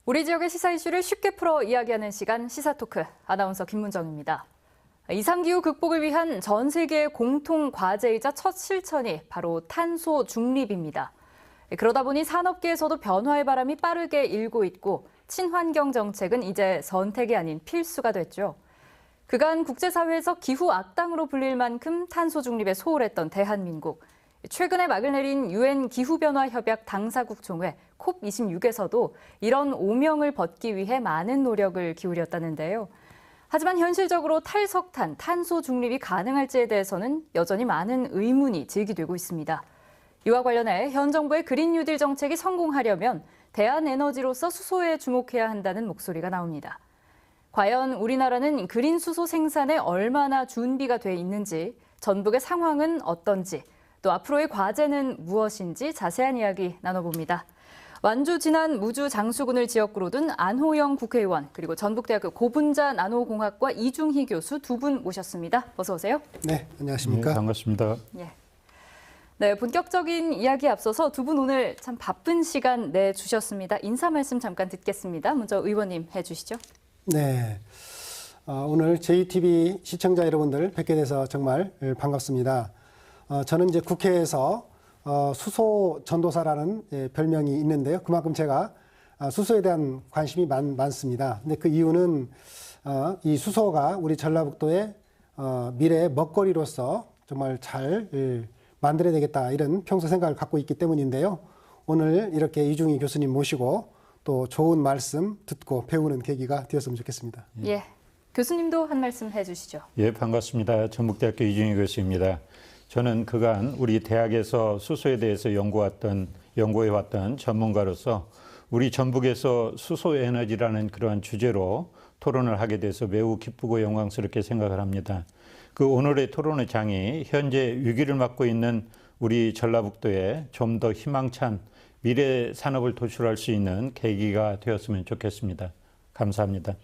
우리 지역의 시사 이슈를 쉽게 풀어 이야기하는 시간 시사토크, 아나운서 김문정입니다. 이상기후 극복을 위한 전 세계의 공통 과제이자 첫 실천이 바로 탄소 중립입니다. 그러다 보니 산업계에서도 변화의 바람이 빠르게 일고 있고 친환경 정책은 이제 선택이 아닌 필수가 됐죠. 그간 국제사회에서 기후 악당으로 불릴 만큼 탄소 중립에 소홀했던 대한민국. 최근에 막을 내린 유엔 기후변화협약 당사국 총회 COP26에서도 이런 오명을 벗기 위해 많은 노력을 기울였다는데요. 하지만 현실적으로 탈석탄, 탄소 중립이 가능할지에 대해서는 여전히 많은 의문이 제기되고 있습니다. 이와 관련해 현 정부의 그린 뉴딜 정책이 성공하려면 대한에너지로서 수소에 주목해야 한다는 목소리가 나옵니다. 과연 우리나라는 그린 수소 생산에 얼마나 준비가 돼 있는지, 전북의 상황은 어떤지, 또 앞으로의 과제는 무엇인지 자세한 이야기 나눠봅니다. 완주 진안 무주 장수군을 지역구로 둔 안호영 국회의원, 그리고 전북대학교 고분자 나노공학과 이중희 교수 두 분 모셨습니다. 어서 오세요. 네, 안녕하십니까. 네, 반갑습니다. 네, 본격적인 이야기에 앞서서 두 분 오늘 참 바쁜 시간 내주셨습니다. 인사 말씀 잠깐 듣겠습니다. 먼저 의원님 해주시죠. 네, 오늘 JTB 시청자 여러분들 뵙게 돼서 정말 반갑습니다. 저는 이제 국회에서 수소 전도사라는 별명이 있는데요. 그만큼 제가 수소에 대한 관심이 많습니다. 근데 그 이유는 이 수소가 우리 전라북도의 미래의 먹거리로서 정말 잘 만들어야 되겠다, 이런 평소 생각을 갖고 있기 때문인데요. 오늘 이렇게 이중희 교수님 모시고 또 좋은 말씀 듣고 배우는 계기가 되었으면 좋겠습니다. 예, 교수님도 한 말씀 해주시죠. 예, 반갑습니다. 전북대학교 이중희 교수입니다. 저는 그간 우리 대학에서 수소에 대해서 연구해왔던 전문가로서 우리 전북에서 수소 에너지라는 그러한 주제로 토론을 하게 돼서 매우 기쁘고 영광스럽게 생각을 합니다. 그 오늘의 토론의 장이 현재 위기를 맞고 있는 우리 전라북도에 좀 더 희망찬 미래 산업을 도출할 수 있는 계기가 되었으면 좋겠습니다. 감사합니다.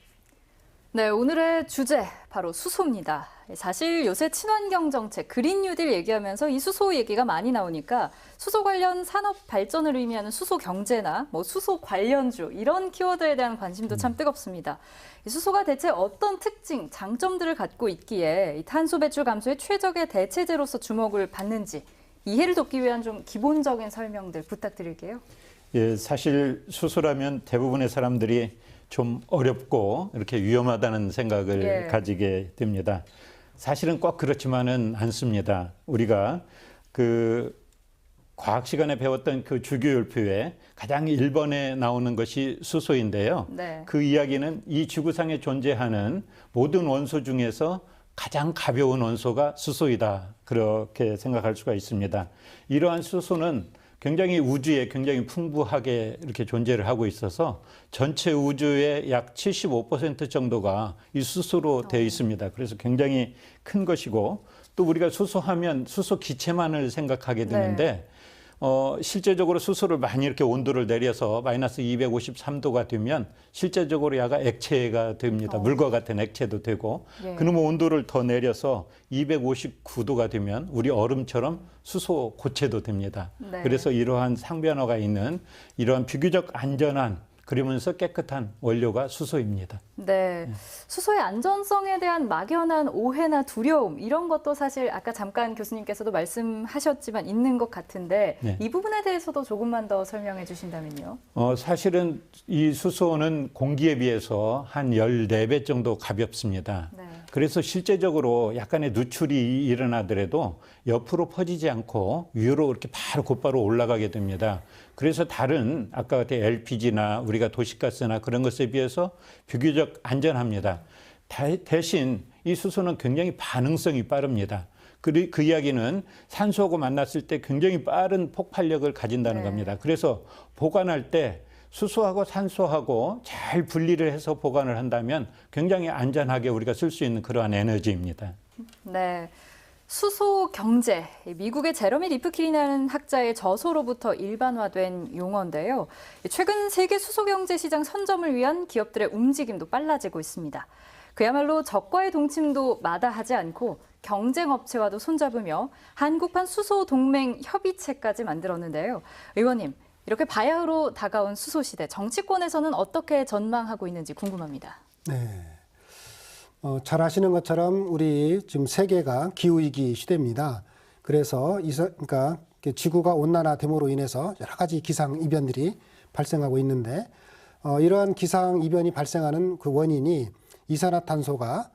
네, 오늘의 주제 바로 수소입니다. 사실 요새 친환경 정책, 그린 뉴딜 얘기하면서 이 수소 얘기가 많이 나오니까 수소 관련 산업 발전을 의미하는 수소 경제나 수소 관련주 이런 키워드에 대한 관심도 참 뜨겁습니다. 이 수소가 대체 어떤 특징, 장점들을 갖고 있기에 이 탄소 배출 감소의 최적의 대체제로서 주목을 받는지 이해를 돕기 위한 좀 기본적인 설명들 부탁드릴게요. 예, 사실 수소라면 대부분의 사람들이 좀 어렵고 이렇게 위험하다는 생각을 가지게 됩니다. 사실은 꼭 그렇지만은 않습니다. 우리가 그 과학 시간에 배웠던 그 주기율표에 가장 1번에 나오는 것이 수소인데요. 네. 그 이야기는 이 지구상에 존재하는 모든 원소 중에서 가장 가벼운 원소가 수소이다, 그렇게 생각할 수가 있습니다. 이러한 수소는 굉장히 우주에 굉장히 풍부하게 이렇게 존재를 하고 있어서 전체 우주의 약 75% 정도가 이 수소로 되어 있습니다. 그래서 굉장히 큰 것이고, 또 우리가 수소하면 수소 기체만을 생각하게 되는데 실제적으로 수소를 많이 이렇게 온도를 내려서 마이너스 253도가 되면 실제적으로 야가 액체가 됩니다. 물과 같은 액체도 되고, 그놈의 온도를 더 내려서 259도가 되면 우리 얼음처럼 수소 고체도 됩니다. 그래서 이러한 상변화가 있는 이러한 비교적 안전한, 그러면서 깨끗한 원료가 수소입니다. 네, 수소의 안전성에 대한 막연한 오해나 두려움 이런 것도 사실 아까 잠깐 교수님께서도 말씀하셨지만 있는 것 같은데 이 부분에 대해서도 조금만 더 설명해 주신다면요. 사실은 이 수소는 공기에 비해서 한 14배 정도 가볍습니다. 그래서 실제적으로 약간의 누출이 일어나더라도 옆으로 퍼지지 않고 위로 이렇게 바로 곧바로 올라가게 됩니다. 그래서 다른 아까 같은 LPG나 우리가 도시가스나 그런 것에 비해서 비교적 안전합니다. 대신 이 수소는 굉장히 반응성이 빠릅니다. 그 이야기는 산소하고 만났을 때 굉장히 빠른 폭발력을 가진다는 겁니다. 그래서 보관할 때 수소하고 산소하고 잘 분리를 해서 보관을 한다면 굉장히 안전하게 우리가 쓸 수 있는 그러한 에너지입니다. 네, 수소 경제, 미국의 제러미 리프킨이라는 학자의 저서로부터 일반화된 용어인데요. 최근 세계 수소 경제 시장 선점을 위한 기업들의 움직임도 빨라지고 있습니다. 그야말로 적과의 동침도 마다하지 않고 경쟁 업체와도 손잡으며 한국판 수소 동맹 협의체까지 만들었는데요. 의원님, 이렇게 바야흐로 다가온 수소 시대, 정치권에서는 어떻게 전망하고 있는지 궁금합니다. 네. 잘 아시는 것처럼 우리 지금 세계가 기후위기 시대입니다. 그래서 그러니까 지구가 온난화됨으로 인해서 여러 가지 기상 이변들이 발생하고 있는데 이러한 기상 이변이 발생하는 그 원인이 이산화탄소가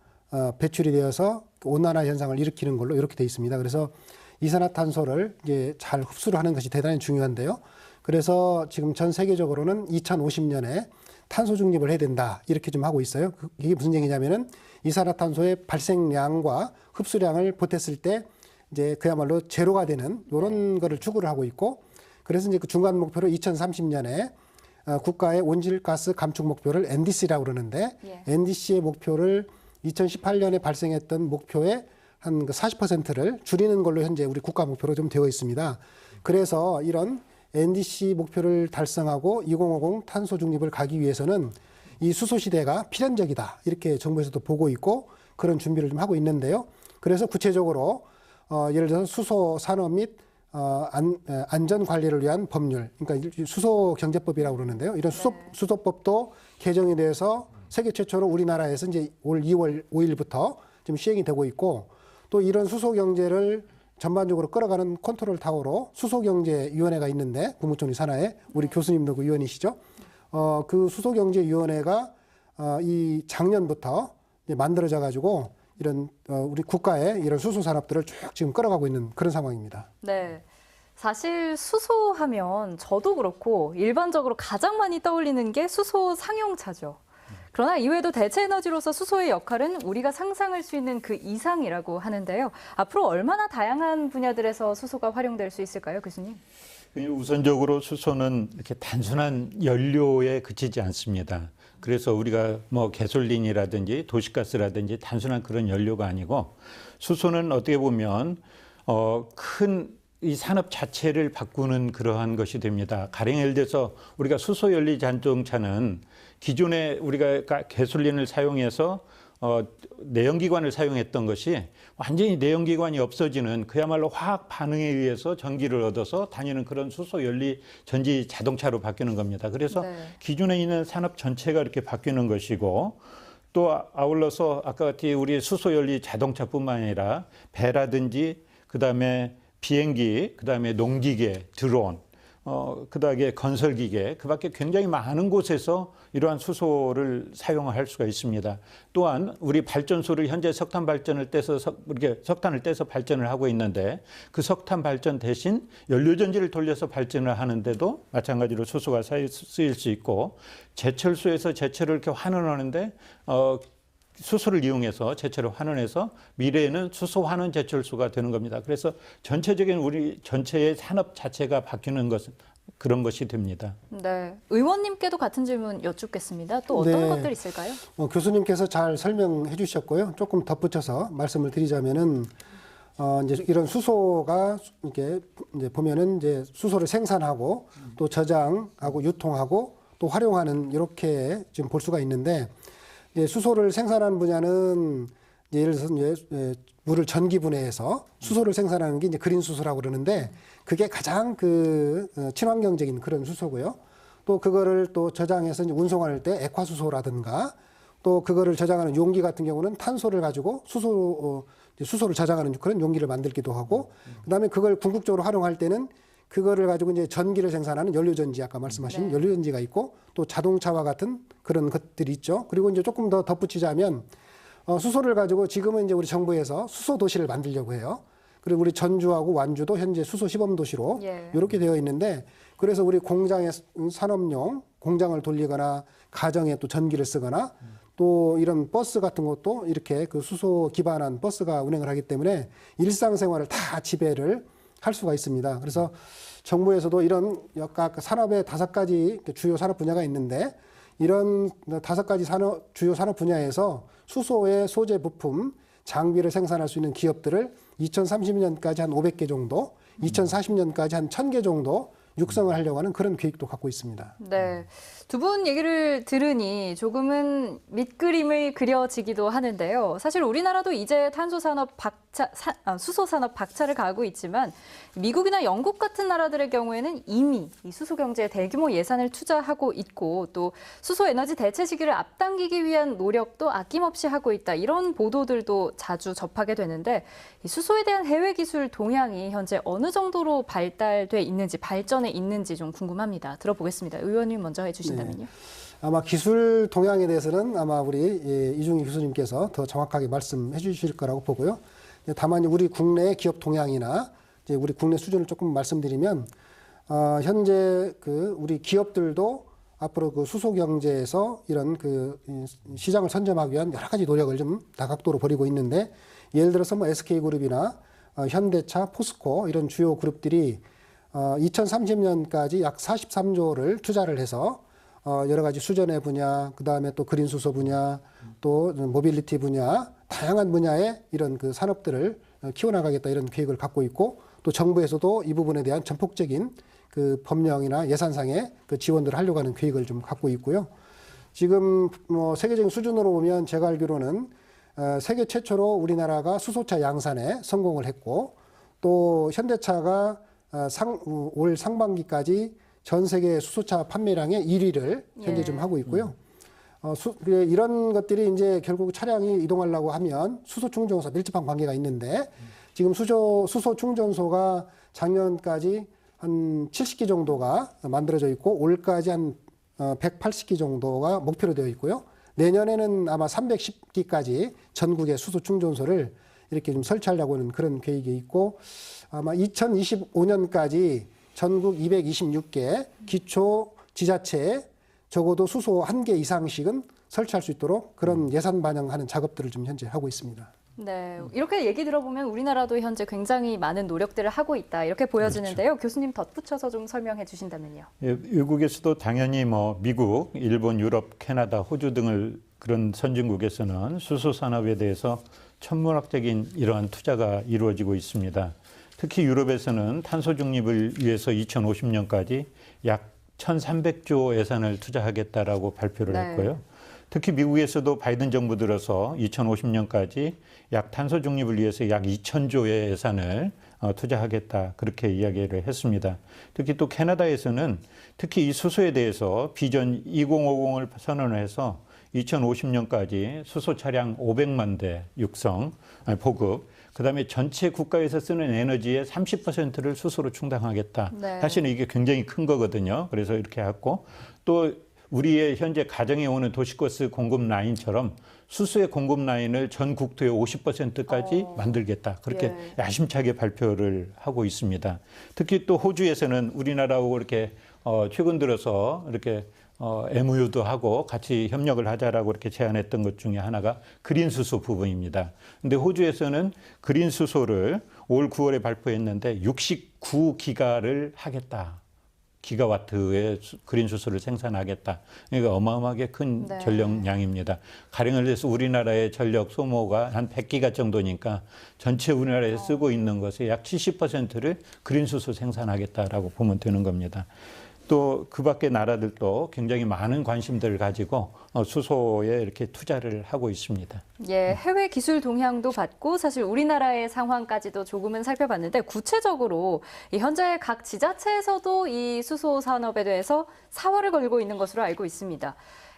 배출이 되어서 온난화 현상을 일으키는 걸로 이렇게 돼 있습니다. 그래서 이산화탄소를 이제 잘 흡수를 하는 것이 대단히 중요한데요. 그래서 지금 전 세계적으로는 2050년에 탄소 중립을 해야 된다 이렇게 좀 하고 있어요. 이게 무슨 얘기냐면은 이산화탄소의 발생량과 흡수량을 보탰을 때 이제 그야말로 제로가 되는 이런 거를 추구를 하고 있고, 그래서 이제 그 중간 목표로 2030년에 국가의 온실가스 감축 목표를 NDC라고 그러는데 NDC의 목표를 2018년에 발생했던 목표의 한 40%를 줄이는 걸로 현재 우리 국가 목표로 좀 되어 있습니다. 그래서 이런 NDC 목표를 달성하고 2050 탄소 중립을 가기 위해서는 이 수소 시대가 필연적이다 이렇게 정부에서도 보고 있고 그런 준비를 좀 하고 있는데요. 그래서 구체적으로 예를 들어서 수소 산업 및 안전 관리를 위한 법률, 그러니까 수소 경제법이라고 그러는데요. 이런 수소법도 개정이 돼서 세계 최초로 우리나라에서 이제 올 2월 5일부터 지금 시행이 되고 있고, 또 이런 수소 경제를 전반적으로 끌어가는 컨트롤 타워로 수소경제위원회가 있는데 국무총리 산하에 우리 교수님도 그 위원이시죠. 그 수소경제위원회가 이 작년부터 만들어져 가지고 이런 우리 국가의 이런 수소 산업들을 쭉 지금 끌어가고 있는 그런 상황입니다. 네. 사실 수소하면 저도 그렇고 일반적으로 가장 많이 떠올리는 게 수소 상용차죠. 그러나 이외에도 대체 에너지로서 수소의 역할은 우리가 상상할 수 있는 그 이상이라고 하는데요. 앞으로 얼마나 다양한 분야들에서 수소가 활용될 수 있을까요, 교수님? 우선적으로 수소는 이렇게 단순한 연료에 그치지 않습니다. 그래서 우리가 뭐 가솔린이라든지 도시가스라든지 단순한 그런 연료가 아니고, 수소는 어떻게 보면 큰 이 산업 자체를 바꾸는 그러한 것이 됩니다. 가령 예를 들어서 우리가 수소 연료 자동차는 기존에 우리가 가솔린을 사용해서 내연기관을 사용했던 것이 완전히 내연기관이 없어지는 그야말로 화학 반응에 의해서 전기를 얻어서 다니는 그런 수소 연료 전지 자동차로 바뀌는 겁니다. 그래서 기존에 있는 산업 전체가 이렇게 바뀌는 것이고, 또 아울러서 아까 같이 우리 수소 연료 자동차뿐만 아니라 배라든지 그다음에 비행기, 그다음에 농기계, 드론, 그다음에 건설기계, 그밖에 굉장히 많은 곳에서 이러한 수소를 사용할 수가 있습니다. 또한 우리 발전소를 현재 석탄 발전을 떼서 이렇게 석탄을 떼서 발전을 하고 있는데, 그 석탄 발전 대신 연료전지를 돌려서 발전을 하는데도 마찬가지로 수소가 쓰일 수 있고, 제철소에서 제철을 이렇게 환원하는데 수소를 이용해서 제철을 환원해서 미래에는 수소 환원 제철소가 되는 겁니다. 그래서 전체적인 우리 전체의 산업 자체가 바뀌는 것은 그런 것이 됩니다. 네, 의원님께도 같은 질문 여쭙겠습니다. 또 어떤 것들 있을까요? 교수님께서 잘 설명해 주셨고요. 조금 덧붙여서 말씀을 드리자면은 이제 이런 수소가 이렇게 이제 보면은 이제 수소를 생산하고 또 저장하고 유통하고 또 활용하는 이렇게 지금 볼 수가 있는데, 이제 수소를 생산하는 분야는 이제 예를 들어서 이제 물을 전기 분해해서 수소를 생산하는 게 이제 그린 수소라고 그러는데, 그게 가장 그 친환경적인 그런 수소고요. 또 그거를 또 저장해서 이제 운송할 때 액화수소라든가, 또 그거를 저장하는 용기 같은 경우는 탄소를 가지고 수소를 저장하는 그런 용기를 만들기도 하고, 그다음에 그걸 궁극적으로 활용할 때는 그거를 가지고 이제 전기를 생산하는 연료전지, 아까 말씀하신 연료전지가 있고, 또 자동차와 같은 그런 것들이 있죠. 그리고 이제 조금 더 덧붙이자면 수소를 가지고 지금은 이제 우리 정부에서 수소 도시를 만들려고 해요. 그리고 우리 전주하고 완주도 현재 수소 시범 도시로 이렇게 되어 있는데, 그래서 우리 공장에 산업용 공장을 돌리거나 가정에 또 전기를 쓰거나 또 이런 버스 같은 것도 이렇게 그 수소 기반한 버스가 운행을 하기 때문에 일상생활을 다 지배를 할 수가 있습니다. 그래서 정부에서도 이런 아까 산업의 5가지 주요 산업 분야가 있는데, 이런 5가지 주요 산업 분야에서 수소의 소재 부품, 장비를 생산할 수 있는 기업들을 2030년까지 한 500개 정도, 2040년까지 한 1000개 정도 육성을 하려고 하는 그런 계획도 갖고 있습니다. 네. 두 분 얘기를 들으니 조금은 밑그림이 그려지기도 하는데요. 사실 우리나라도 이제 수소 산업 박차를 가하고 있지만 미국이나 영국 같은 나라들의 경우에는 이미 이 수소 경제에 대규모 예산을 투자하고 있고 또 수소 에너지 대체 시기를 앞당기기 위한 노력도 아낌없이 하고 있다. 이런 보도들도 자주 접하게 되는데 이 수소에 대한 해외 기술 동향이 현재 어느 정도로 발달돼 있는지 발전해 있는지 좀 궁금합니다. 들어보겠습니다. 의원님 먼저 해주신다면요. 아마 기술 동향에 대해서는 아마 우리 이중희 교수님께서 더 정확하게 말씀해 주실 거라고 보고요. 다만 우리 국내 기업 동향이나 이제 우리 국내 수준을 조금 말씀드리면 현재 그 우리 기업들도 앞으로 그 수소 경제에서 이런 그 시장을 선점하기 위한 여러 가지 노력을 좀 다각도로 벌이고 있는데 예를 들어서 뭐 SK그룹이나 현대차, 포스코 이런 주요 그룹들이 2030년까지 약 43조를 투자를 해서 여러 가지 수전의 분야, 그 다음에 또 그린 수소 분야, 또 모빌리티 분야, 다양한 분야의 이런 그 산업들을 키워나가겠다 이런 계획을 갖고 있고 또 정부에서도 이 부분에 대한 전폭적인 그 법령이나 예산상의 그 지원들을 하려고 하는 계획을 좀 갖고 있고요. 지금 뭐 세계적인 수준으로 보면 제가 알기로는 세계 최초로 우리나라가 수소차 양산에 성공을 했고 또 현대차가 올 상반기까지 전 세계 수소차 판매량의 1위를 현재 좀 하고 있고요. 이런 것들이 이제 결국 차량이 이동하려고 하면 수소 충전소 밀접한 관계가 있는데 지금 수소 충전소가 작년까지 한 70기 정도가 만들어져 있고 올까지 한 180기 정도가 목표로 되어 있고요. 내년에는 아마 310기까지 전국의 수소 충전소를 이렇게 좀 설치하려고 하는 그런 계획이 있고 아마 2025년까지 전국 226개 기초 지자체에 적어도 수소 1개 이상씩은 설치할 수 있도록 그런 예산 반영하는 작업들을 좀 현재 하고 있습니다. 네, 이렇게 얘기 들어보면 우리나라도 현재 굉장히 많은 노력들을 하고 있다 이렇게 보여지는데요. 그렇죠. 교수님 덧붙여서 좀 설명해 주신다면요. 예, 외국에서도 당연히 뭐 미국, 일본, 유럽, 캐나다, 호주 등을 그런 선진국에서는 수소 산업에 대해서 천문학적인 이러한 투자가 이루어지고 있습니다. 특히 유럽에서는 탄소 중립을 위해서 2050년까지 약 1,300조 예산을 투자하겠다라고 발표를 했고요. 특히 미국에서도 바이든 정부 들어서 2050년까지 약 탄소 중립을 위해서 약 2,000조의 예산을 투자하겠다 그렇게 이야기를 했습니다. 특히 또 캐나다에서는 특히 이 수소에 대해서 비전 2050을 선언해서 2050년까지 수소 차량 500만 대 보급, 그다음에 전체 국가에서 쓰는 에너지의 30%를 수소로 충당하겠다. 네. 사실은 이게 굉장히 큰 거거든요. 그래서 이렇게 했고 또 우리의 현재 가정에 오는 도시가스 공급 라인처럼 수소의 공급 라인을 전 국토의 50%까지 만들겠다. 그렇게 야심차게 발표를 하고 있습니다. 특히 또 호주에서는 우리나라하고 이렇게 최근 들어서 이렇게 MOU도 하고 같이 협력을 하자라고 이렇게 제안했던 것 중에 하나가 그린 수소 부분입니다. 근데 호주에서는 그린 수소를 올 9월에 발표했는데 69기가를 하겠다. 기가와트의 그린 수소를 생산하겠다. 그러니까 어마어마하게 큰 전력량입니다. 가령을 해서 우리나라의 전력 소모가 한 100기가 정도니까 전체 우리나라에 쓰고 있는 것의 약 70%를 그린 수소 생산하겠다라고 보면 되는 겁니다. 또 그 밖의 나라들도 굉장히 많은 관심들을 가지고 수소에 이렇게 투자를 하고 있습니다. 예, 해외 기술 동향도 봤고 사실 우리나라의 상황까지도 조금은 살펴봤는데 구체적으로 현재 각 지자체에서도 이 수소 산업에 대해서 사활을 걸고 있는 것으로 알고 있습니다.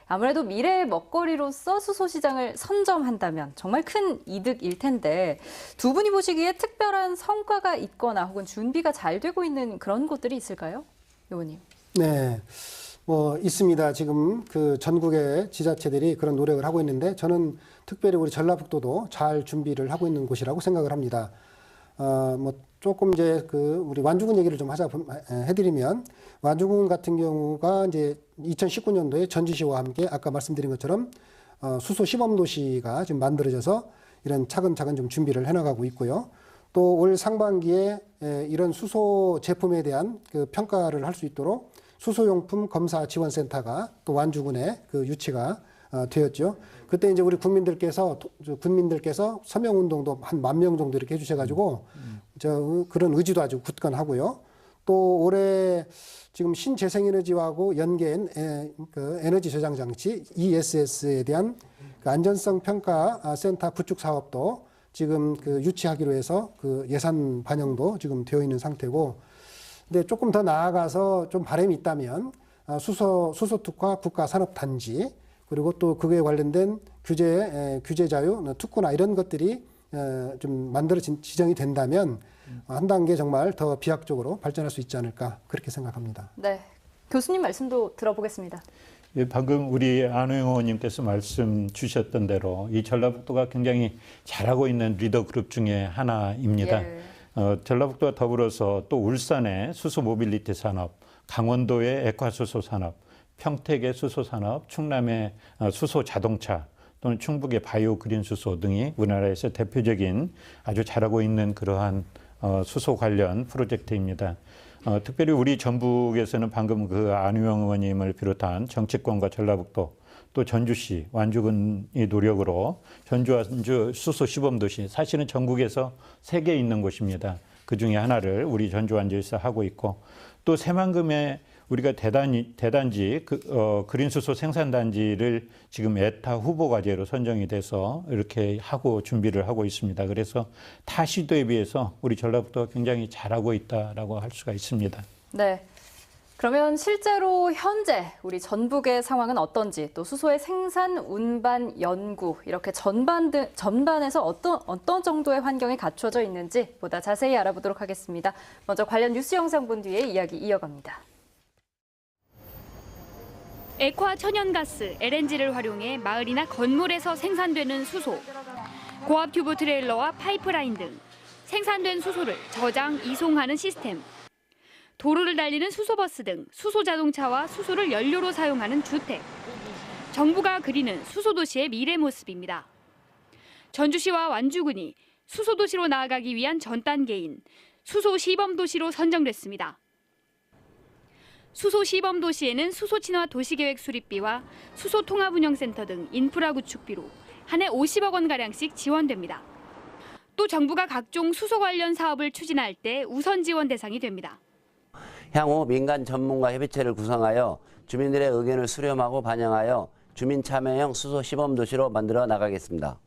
아무래도 미래의 먹거리로서 수소 시장을 선점한다면 정말 큰 이득일 텐데 두 분이 보시기에 특별한 성과가 있거나 혹은 준비가 잘 되고 있는 그런 곳들이 있을까요? 의원님. 네, 뭐 있습니다. 지금 그 전국의 지자체들이 그런 노력을 하고 있는데 저는 특별히 우리 전라북도도 잘 준비를 하고 있는 곳이라고 생각을 합니다. 뭐 조금 이제 그 우리 완주군 얘기를 좀 해드리면 완주군 같은 경우가 이제 2019년도에 전주시와 함께 아까 말씀드린 것처럼 수소 시범 도시가 지금 만들어져서 이런 차근차근 좀 준비를 해나가고 있고요. 또 올 상반기에 이런 수소 제품에 대한 그 평가를 할 수 있도록 수소용품 검사 지원센터가 또 완주군에 그 유치가 되었죠. 그때 이제 우리 군민들께서 서명 운동도 한 10,000명 정도 이렇게 해주셔가지고 그런 의지도 아주 굳건하고요. 또 올해 지금 신재생에너지하고 연계한 그 에너지 저장 장치 ESS에 대한 그 안전성 평가 센터 구축 사업도 지금 그 유치하기로 해서 그 예산 반영도 지금 되어 있는 상태고, 근데 조금 더 나아가서 좀 바람이 있다면 수소 특화 국가 산업 단지, 그리고 또 그에 관련된 규제 자유 특구나 이런 것들이 좀 만들어진 지정이 된다면 한 단계 정말 더 비약적으로 발전할 수 있지 않을까 그렇게 생각합니다. 네, 교수님 말씀도 들어보겠습니다. 예, 방금 우리 안호영 의원님께서 말씀 주셨던 대로 이 전라북도가 굉장히 잘하고 있는 리더 그룹 중에 하나입니다. 예. 전라북도와 더불어서 또 울산의 수소 모빌리티 산업, 강원도의 액화수소 산업, 평택의 수소 산업, 충남의 수소 자동차, 또는 충북의 바이오 그린 수소 등이 우리나라에서 대표적인 아주 잘하고 있는 그러한 수소 관련 프로젝트입니다. 특별히 우리 전북에서는 방금 그 안유영 의원님을 비롯한 정치권과 전라북도 또 전주시, 완주군의 노력으로 전주 완주 수소 시범도시, 사실은 전국에서 3개 있는 곳입니다. 그 중에 하나를 우리 전주 완주에서 하고 있고, 또 새만금에 우리가 대단지 그린 수소 생산단지를 지금 에타 후보 과제로 선정이 돼서 이렇게 하고 준비를 하고 있습니다. 그래서 타 시도에 비해서 우리 전라북도가 굉장히 잘하고 있다라고 할 수가 있습니다. 네. 그러면 실제로 현재 우리 전북의 상황은 어떤지, 또 수소의 생산, 운반, 연구 이렇게 전반에서 어떤 정도의 환경이 갖춰져 있는지 보다 자세히 알아보도록 하겠습니다. 먼저 관련 뉴스 영상 본 뒤에 이야기 이어갑니다. 액화 천연가스 LNG를 활용해 마을이나 건물에서 생산되는 수소, 고압 튜브 트레일러와 파이프라인 등 생산된 수소를 저장, 이송하는 시스템, 도로를 달리는 수소버스 등 수소 자동차와 수소를 연료로 사용하는 주택, 정부가 그리는 수소도시의 미래 모습입니다. 전주시와 완주군이 수소도시로 나아가기 위한 전 단계인 수소 시범도시로 선정됐습니다. 수소 시범도시에는 수소 친화 도시계획 수립비와 수소 통합운영센터 등 인프라 구축비로 한 해 50억 원가량씩 지원됩니다. 또 정부가 각종 수소 관련 사업을 추진할 때 우선 지원 대상이 됩니다. 향후 민간 전문가 협의체를 구성하여 주민들의 의견을 수렴하고 반영하여 주민 참여형 수소 시범도시로 만들어 나가겠습니다.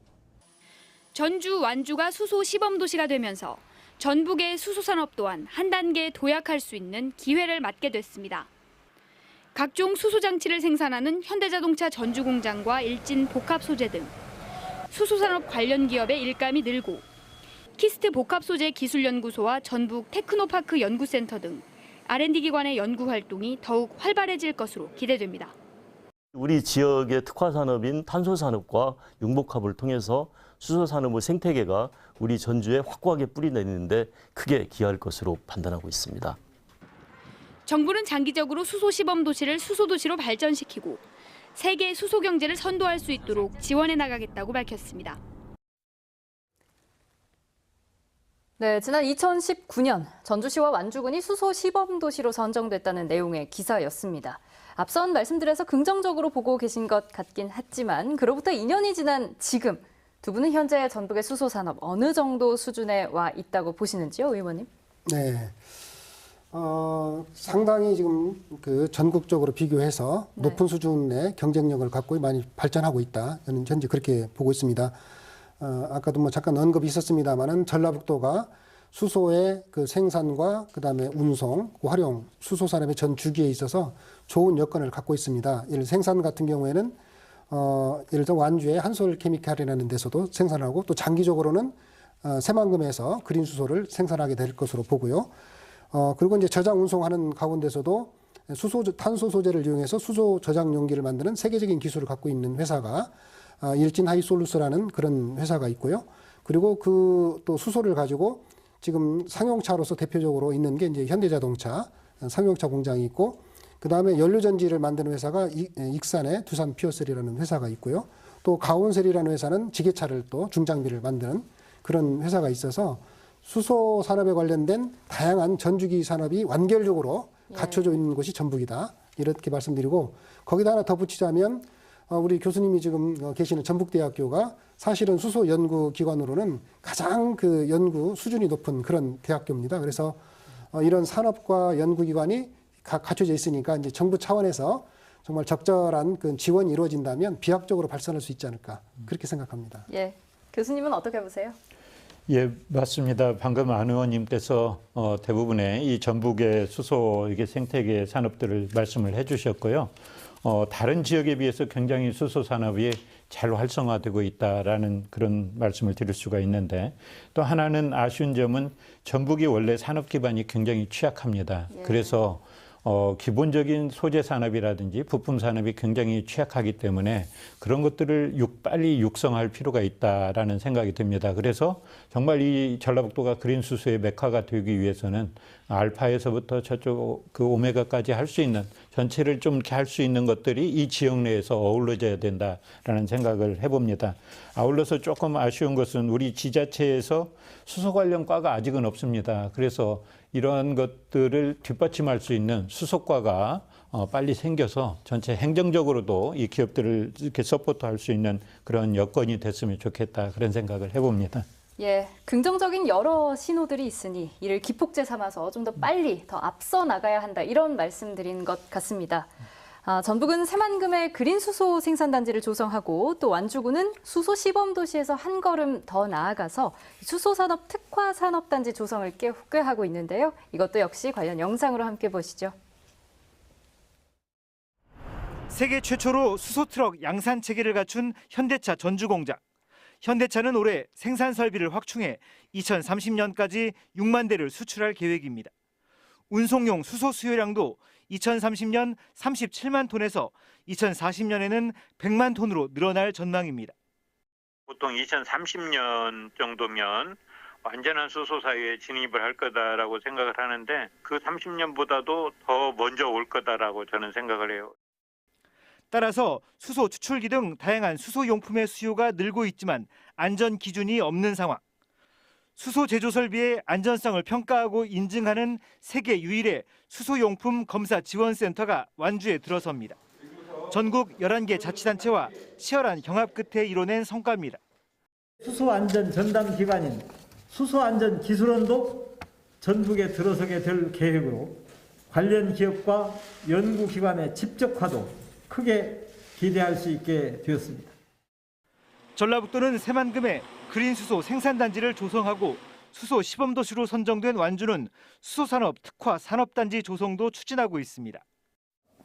전주, 완주가 수소 시범도시가 되면서 전북의 수소산업 또한 한 단계 도약할 수 있는 기회를 맞게 됐습니다. 각종 수소장치를 생산하는 현대자동차 전주공장과 일진 복합소재 등 수소산업 관련 기업의 일감이 늘고, 키스트 복합소재 기술연구소와 전북 테크노파크 연구센터 등 R&D 기관의 연구 활동이 더욱 활발해질 것으로 기대됩니다. 우리 지역의 특화 산업인 탄소 산업과 융복합을 통해서 수소 산업의 생태계가 우리 전주에 확고하게 뿌리내리는데 크게 기여할 것으로 판단하고 있습니다. 정부는 장기적으로 수소 시범 도시를 수소도시로 발전시키고 세계 수소 경제를 선도할 수 있도록 지원해 나가겠다고 밝혔습니다. 네, 지난 2019년 전주시와 완주군이 수소 시범도시로 선정됐다는 내용의 기사였습니다. 앞선 말씀드려서 긍정적으로 보고 계신 것 같긴 했지만 그로부터 2년이 지난 지금 두 분은 현재 전북의 수소 산업 어느 정도 수준에 와 있다고 보시는지요, 의원님? 네, 상당히 지금 그 전국적으로 비교해서 높은 수준의 경쟁력을 갖고 많이 발전하고 있다. 저는 현재 그렇게 보고 있습니다. 아까도 뭐 잠깐 언급이 있었습니다만은 전라북도가 수소의 그 생산과 그다음에 운송, 활용, 수소 산업의 전 주기에 있어서 좋은 여건을 갖고 있습니다. 예를 생산 같은 경우에는 예를 들어 완주의 한솔케미칼이라는 데서도 생산하고 또 장기적으로는 새만금에서 그린 수소를 생산하게 될 것으로 보고요. 그리고 이제 저장 운송하는 가운데서도 탄소 소재를 이용해서 수소 저장 용기를 만드는 세계적인 기술을 갖고 있는 회사가 일진 하이솔루스라는 그런 회사가 있고요. 그리고 그 또 수소를 가지고 지금 상용차로서 대표적으로 있는 게 이제 현대자동차 상용차 공장이 있고, 그 다음에 연료전지를 만드는 회사가 익산의 두산 피어셀이라는 회사가 있고요. 또 가온셀이라는 회사는 지게차를 또 중장비를 만드는 그런 회사가 있어서 수소 산업에 관련된 다양한 전주기 산업이 완결적으로 갖춰져 있는 곳이 전북이다. 이렇게 말씀드리고, 거기다 하나 더 붙이자면 우리 교수님이 지금 계시는 전북대학교가 사실은 수소 연구 기관으로는 가장 그 연구 수준이 높은 그런 대학교입니다. 그래서 이런 산업과 연구기관이 갖춰져 있으니까 이제 정부 차원에서 정말 적절한 그 지원이 이루어진다면 비약적으로 발전할 수 있지 않을까 그렇게 생각합니다. 예, 교수님은 어떻게 보세요? 예, 맞습니다. 방금 안 의원님께서 대부분의 이 전북의 수소 이게 생태계 산업들을 말씀을 해주셨고요. 다른 지역에 비해서 굉장히 수소 산업이 잘 활성화되고 있다라는 그런 말씀을 드릴 수가 있는데 또 하나는 아쉬운 점은 전북이 원래 산업 기반이 굉장히 취약합니다. 예. 그래서 기본적인 소재 산업이라든지 부품 산업이 굉장히 취약하기 때문에 그런 것들을 빨리 육성할 필요가 있다라는 생각이 듭니다. 그래서 정말 이 전라북도가 그린 수소의 메카가 되기 위해서는 알파에서부터 저쪽 그 오메가까지 할 수 있는 전체를 좀 이렇게 할 수 있는 것들이 이 지역 내에서 어우러져야 된다라는 생각을 해봅니다. 아울러서 조금 아쉬운 것은 우리 지자체에서 수소 관련 과가 아직은 없습니다. 그래서 이러한 것들을 뒷받침할 수 있는 수소과가 빨리 생겨서 전체 행정적으로도 이 기업들을 이렇게 서포트할 수 있는 그런 여건이 됐으면 좋겠다 그런 생각을 해봅니다. 예, 긍정적인 여러 신호들이 있으니 이를 기폭제 삼아서 좀 더 빨리 더 앞서 나가야 한다 이런 말씀드린 것 같습니다. 전북은 새만금의 그린 수소 생산단지를 조성하고 또 완주군은 수소 시범 도시에서 한 걸음 더 나아가서 수소 산업 특화 산업단지 조성을 꾀하고 있는데요. 이것도 역시 관련 영상으로 함께 보시죠. 세계 최초로 수소 트럭 양산 체계를 갖춘 현대차 전주공장. 현대차는 올해 생산 설비를 확충해 2030년까지 6만 대를 수출할 계획입니다. 운송용 수소 수요량도 2030년 37만 톤에서 2040년에는 100만 톤으로 늘어날 전망입니다. 보통 2030년 정도면 완전한 수소 사회에 진입을 할 거다라고 생각을 하는데 그 30년보다도 더 먼저 올 거다라고 저는 생각을 해요. 따라서 수소 추출기 등 다양한 수소 용품의 수요가 늘고 있지만 안전 기준이 없는 상황. 수소 제조 설비의 안전성을 평가하고 인증하는 세계 유일의 수소용품 검사 지원센터가 완주에 들어섭니다. 전국 11개 자치단체와 치열한 경합 끝에 이뤄낸 성과입니다. 수소안전 전담 기관인 수소안전기술원도 전북에 들어서게 될 계획으로 관련 기업과 연구기관의 집적화도 크게 기대할 수 있게 되었습니다. 전라북도는 새만금에 그린 수소 생산단지를 조성하고 수소 시범도시로 선정된 완주는 수소산업 특화 산업단지 조성도 추진하고 있습니다.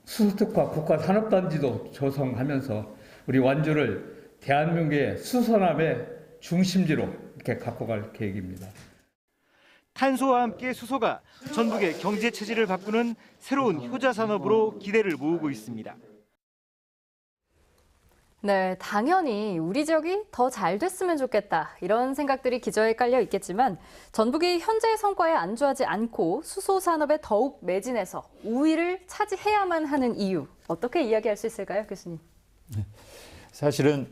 수소특화 국가산업단지도 조성하면서 우리 완주를 대한민국의 수소산업의 중심지로 이렇게 갖고 갈 계획입니다. 탄소와 함께 수소가 전북의 경제 체질을 바꾸는 새로운 효자 산업으로 기대를 모으고 있습니다. 네, 당연히 우리 지역이 더 잘 됐으면 좋겠다 이런 생각들이 기저에 깔려 있겠지만 전북이 현재의 성과에 안주하지 않고 수소 산업에 더욱 매진해서 우위를 차지해야만 하는 이유 어떻게 이야기할 수 있을까요, 교수님? 사실은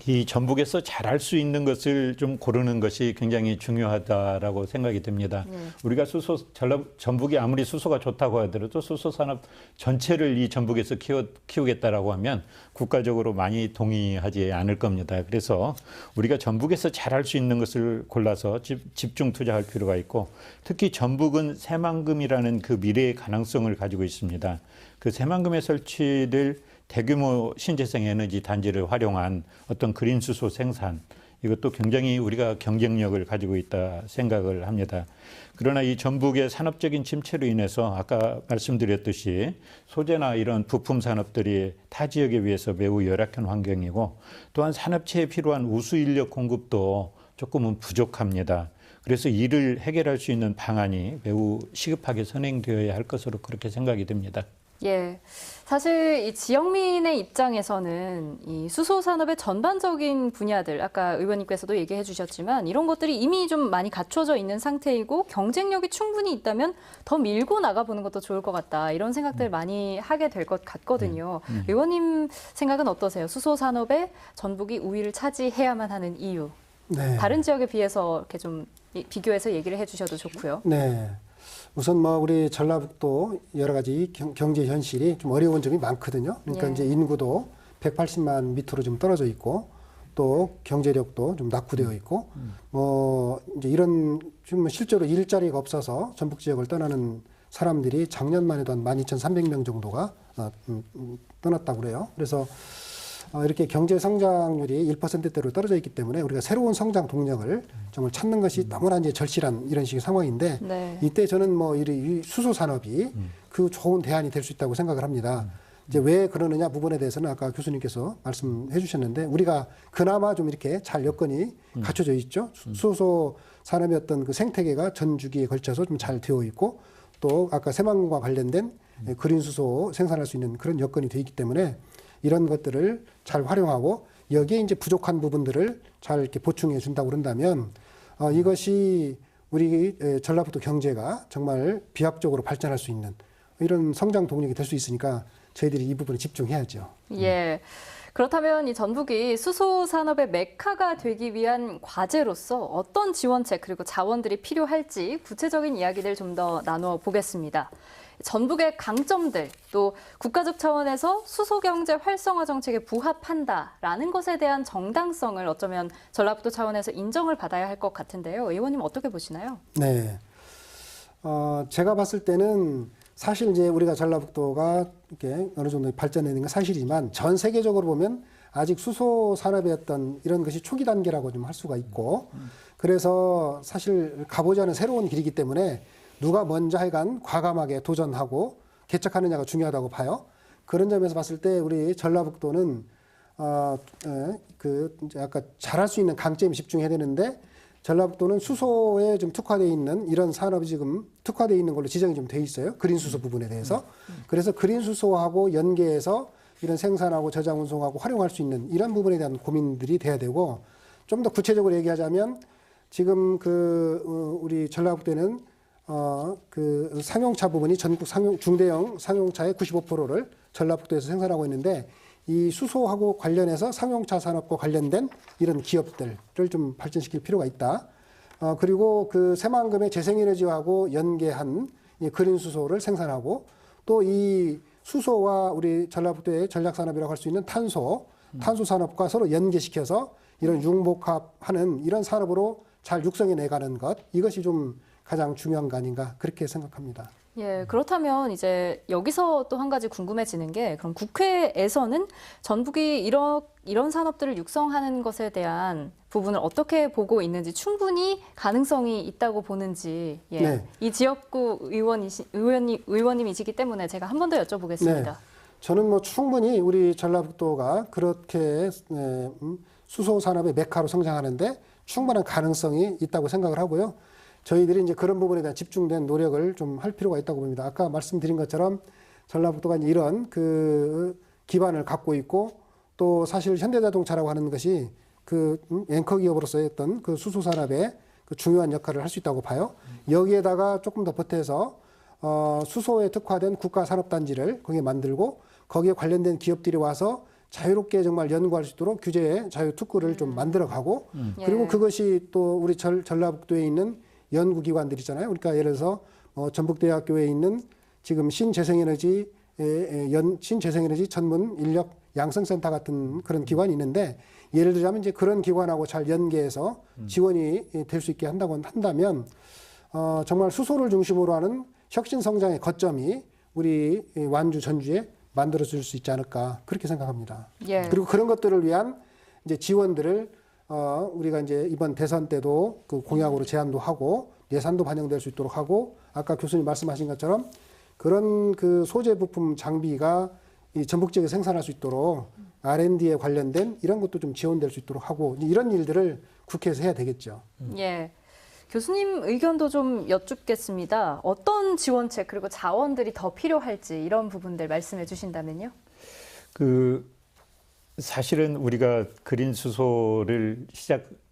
이 전북에서 잘할 수 있는 것을 좀 고르는 것이 굉장히 중요하다라고 생각이 듭니다. 우리가 전북이 아무리 수소가 좋다고 하더라도 수소 산업 전체를 이 전북에서 키우겠다라고 하면 국가적으로 많이 동의하지 않을 겁니다. 그래서 우리가 전북에서 잘할 수 있는 것을 골라서 집중 투자할 필요가 있고 특히 전북은 새만금이라는 그 미래의 가능성을 가지고 있습니다. 그 새만금에 설치될 대규모 신재생 에너지 단지를 활용한 어떤 그린 수소 생산 이것도 굉장히 우리가 경쟁력을 가지고 있다 생각을 합니다. 그러나 이 전북의 산업적인 침체로 인해서 아까 말씀드렸듯이 소재나 이런 부품 산업들이 타 지역에 비해서 매우 열악한 환경이고 또한 산업체에 필요한 우수 인력 공급도 조금은 부족합니다. 그래서 이를 해결할 수 있는 방안이 매우 시급하게 선행되어야 할 것으로 그렇게 생각이 듭니다. 예, 사실 이 지역민의 입장에서는 이 수소 산업의 전반적인 분야들, 아까 의원님께서도 얘기해 주셨지만 이런 것들이 이미 좀 많이 갖춰져 있는 상태이고 경쟁력이 충분히 있다면 더 밀고 나가보는 것도 좋을 것 같다. 이런 생각들 많이 하게 될 것 같거든요. 의원님 생각은 어떠세요? 수소 산업에 전북이 우위를 차지해야만 하는 이유. 네. 다른 지역에 비해서 이렇게 좀 비교해서 얘기를 해 주셔도 좋고요. 네. 우선 우리 전라북도 여러 가지 경제 현실이 좀 어려운 점이 많거든요. 그러니까 네. 이제 인구도 180만 밑으로 좀 떨어져 있고 또 경제력도 좀 낙후되어 있고 뭐 이제 이런 좀 실제로 일자리가 없어서 전북 지역을 떠나는 사람들이 작년만 해도 한 12,300명 정도가 떠났다고 그래요. 그래서 이렇게 경제 성장률이 1%대로 떨어져 있기 때문에 우리가 새로운 성장 동력을 정말 찾는 것이 너무나 이제 절실한 이런 식의 상황인데 네. 이때 저는 뭐 이 수소 산업이 그 좋은 대안이 될 수 있다고 생각을 합니다. 이제 왜 그러느냐 부분에 대해서는 아까 교수님께서 말씀해 주셨는데 우리가 그나마 좀 이렇게 잘 여건이 갖춰져 있죠. 수소 산업의 어떤 그 생태계가 전 주기에 걸쳐서 좀 잘 되어 있고 또 아까 새만금과 관련된 그린 수소 생산할 수 있는 그런 여건이 되어 있기 때문에 이런 것들을 잘 활용하고 여기에 이제 부족한 부분들을 잘 이렇게 보충해 준다고 그런다면 이것이 우리 전라북도 경제가 정말 비약적으로 발전할 수 있는 이런 성장 동력이 될 수 있으니까 저희들이 이 부분에 집중해야죠. 예. 그렇다면 이 전북이 수소 산업의 메카가 되기 위한 과제로서 어떤 지원책 그리고 자원들이 필요할지 구체적인 이야기들 좀 더 나누어 보겠습니다. 전북의 강점들 또 국가적 차원에서 수소 경제 활성화 정책에 부합한다라는 것에 대한 정당성을 어쩌면 전라북도 차원에서 인정을 받아야 할 것 같은데요. 의원님 어떻게 보시나요? 네. 제가 봤을 때는 사실 이제 우리가 전라북도가 이렇게 어느 정도 발전되는 건 사실이지만 전 세계적으로 보면 아직 수소 산업의 어떤 이런 것이 초기 단계라고 좀 할 수가 있고 그래서 사실 가보지 않은 새로운 길이기 때문에 누가 먼저 하여간 과감하게 도전하고 개척하느냐가 중요하다고 봐요. 그런 점에서 봤을 때 우리 전라북도는 그 이제 아까 잘할 수 있는 강점에 집중해야 되는데 전라북도는 수소에 좀 특화되어 있는 이런 산업이 지금 특화되어 있는 걸로 지정이 좀 돼 있어요. 그린 수소 부분에 대해서. 그래서 그린 수소하고 연계해서 이런 생산하고 저장 운송하고 활용할 수 있는 이런 부분에 대한 고민들이 돼야 되고 좀 더 구체적으로 얘기하자면 지금 우리 전라북도에는 그 상용차 부분이 전국 중대형 상용차의 95%를 전라북도에서 생산하고 있는데 이 수소하고 관련해서 상용차 산업과 관련된 이런 기업들을 좀 발전시킬 필요가 있다. 그리고 그 새만금의 재생에너지하고 연계한 이 그린 수소를 생산하고 또 이 수소와 우리 전라북도의 전략산업이라고 할 수 있는 탄소 산업과 서로 연계시켜서 이런 융복합하는 이런 산업으로 잘 육성해 내가는 것 이것이 좀 가장 중요한 거 아닌가 그렇게 생각합니다. 예, 그렇다면 이제 여기서 또 한 가지 궁금해지는 게 그럼 국회에서는 전북이 이런 산업들을 육성하는 것에 대한 부분을 어떻게 보고 있는지 충분히 가능성이 있다고 보는지 예. 네. 이 지역구 의원님이시기 때문에 제가 한 번 더 여쭤보겠습니다. 네. 저는 뭐 충분히 우리 전라북도가 그렇게 수소 산업의 메카로 성장하는데 충분한 가능성이 있다고 생각을 하고요. 저희들이 이제 그런 부분에 대한 집중된 노력을 좀 할 필요가 있다고 봅니다. 아까 말씀드린 것처럼 전라북도가 이런 그 기반을 갖고 있고 또 사실 현대자동차라고 하는 것이 그 앵커 기업으로서의 어떤 그 수소 산업의 그 중요한 역할을 할 수 있다고 봐요. 여기에다가 조금 더 보태서 수소에 특화된 국가산업단지를 거기에 만들고 거기에 관련된 기업들이 와서 자유롭게 정말 연구할 수 있도록 규제의 자유특구를 좀 만들어가고 그리고 그것이 또 우리 전라북도에 있는 연구기관들이잖아요. 그러니까 예를 들어서 전북대학교에 있는 지금 신재생에너지 전문 인력 양성센터 같은 그런 기관이 있는데 예를 들자면 이제 그런 기관하고 잘 연계해서 지원이 될 수 있게 한다면 정말 수소를 중심으로 하는 혁신 성장의 거점이 우리 완주 전주에 만들어질 수 있지 않을까 그렇게 생각합니다. 예. 그리고 그런 것들을 위한 이제 지원들을 우리가 이제 이번 대선 때도 그 공약으로 제안도 하고 예산도 반영될 수 있도록 하고 아까 교수님 말씀하신 것처럼 그런 그 소재 부품 장비가 이 전북 지역에 생산할 수 있도록 R&D에 관련된 이런 것도 좀 지원될 수 있도록 하고 이런 일들을 국회에서 해야 되겠죠. 예. 교수님 의견도 좀 여쭙겠습니다. 어떤 지원책 그리고 자원들이 더 필요할지 이런 부분들 말씀해 주신다면요. 사실은 우리가 그린 수소를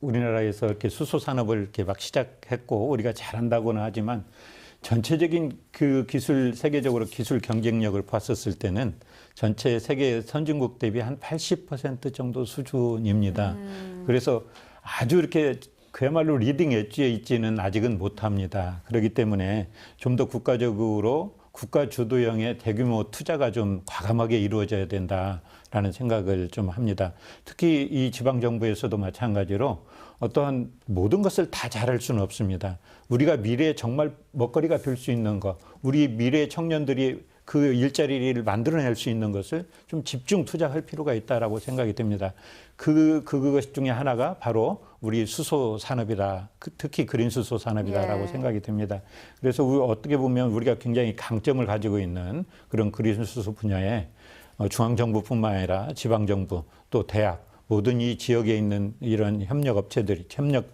우리나라에서 이렇게 수소 산업을 이렇게 막 시작했고 우리가 잘한다고는 하지만 전체적인 그 세계적으로 기술 경쟁력을 봤었을 때는 전체 세계 선진국 대비 한 80% 정도 수준입니다. 그래서 아주 이렇게 그야말로 리딩 엣지에 있지는 아직은 못합니다. 그렇기 때문에 좀 더 국가적으로 국가 주도형의 대규모 투자가 좀 과감하게 이루어져야 된다라는 생각을 좀 합니다. 특히 이 지방정부에서도 마찬가지로 어떠한 모든 것을 다 잘할 수는 없습니다. 우리가 미래에 정말 먹거리가 될 수 있는 것, 우리 미래 청년들이 그 일자리를 만들어낼 수 있는 것을 좀 집중 투자할 필요가 있다라고 생각이 듭니다. 그것 중에 하나가 바로 우리 수소 산업이다. 특히 그린 수소 산업이다라고 생각이 듭니다. 그래서 어떻게 보면 우리가 굉장히 강점을 가지고 있는 그런 그린 수소 분야에 중앙정부뿐만 아니라 지방정부 또 대학 모든 이 지역에 있는 이런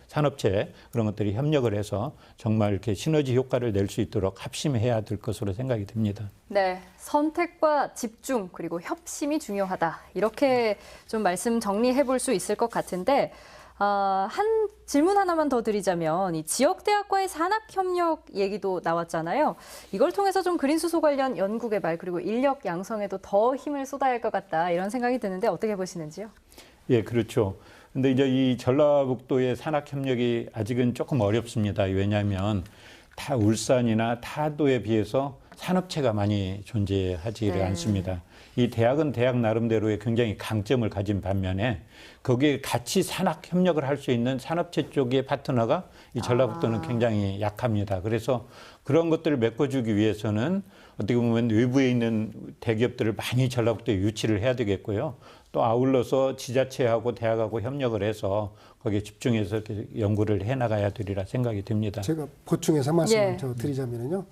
산업체 그런 것들이 협력을 해서 정말 이렇게 시너지 효과를 낼 수 있도록 합심해야 될 것으로 생각이 듭니다. 네, 선택과 집중 그리고 협심이 중요하다. 이렇게 좀 말씀 정리해 볼 수 있을 것 같은데 한 질문 하나만 더 드리자면 이 지역대학과의 산학협력 얘기도 나왔잖아요. 이걸 통해서 좀 그린 수소 관련 연구 개발 그리고 인력 양성에도 더 힘을 쏟아야 할 것 같다. 이런 생각이 드는데 어떻게 보시는지요? 예, 그렇죠. 근데 이제 이 전라북도의 산학협력이 아직은 조금 어렵습니다. 왜냐하면 다 울산이나 타도에 비해서 산업체가 많이 존재하지를 않습니다. 이 대학은 대학 나름대로의 굉장히 강점을 가진 반면에 거기에 같이 산학협력을 할 수 있는 산업체 쪽의 파트너가 이 전라북도는 굉장히 약합니다. 그래서 그런 것들을 메꿔주기 위해서는 어떻게 보면 외부에 있는 대기업들을 많이 전라북도에 유치를 해야 되겠고요. 또 아울러서 지자체하고 대학하고 협력을 해서 거기에 집중해서 이렇게 연구를 해나가야 되리라 생각이 듭니다. 제가 보충해서 한 말씀을 드리자면요.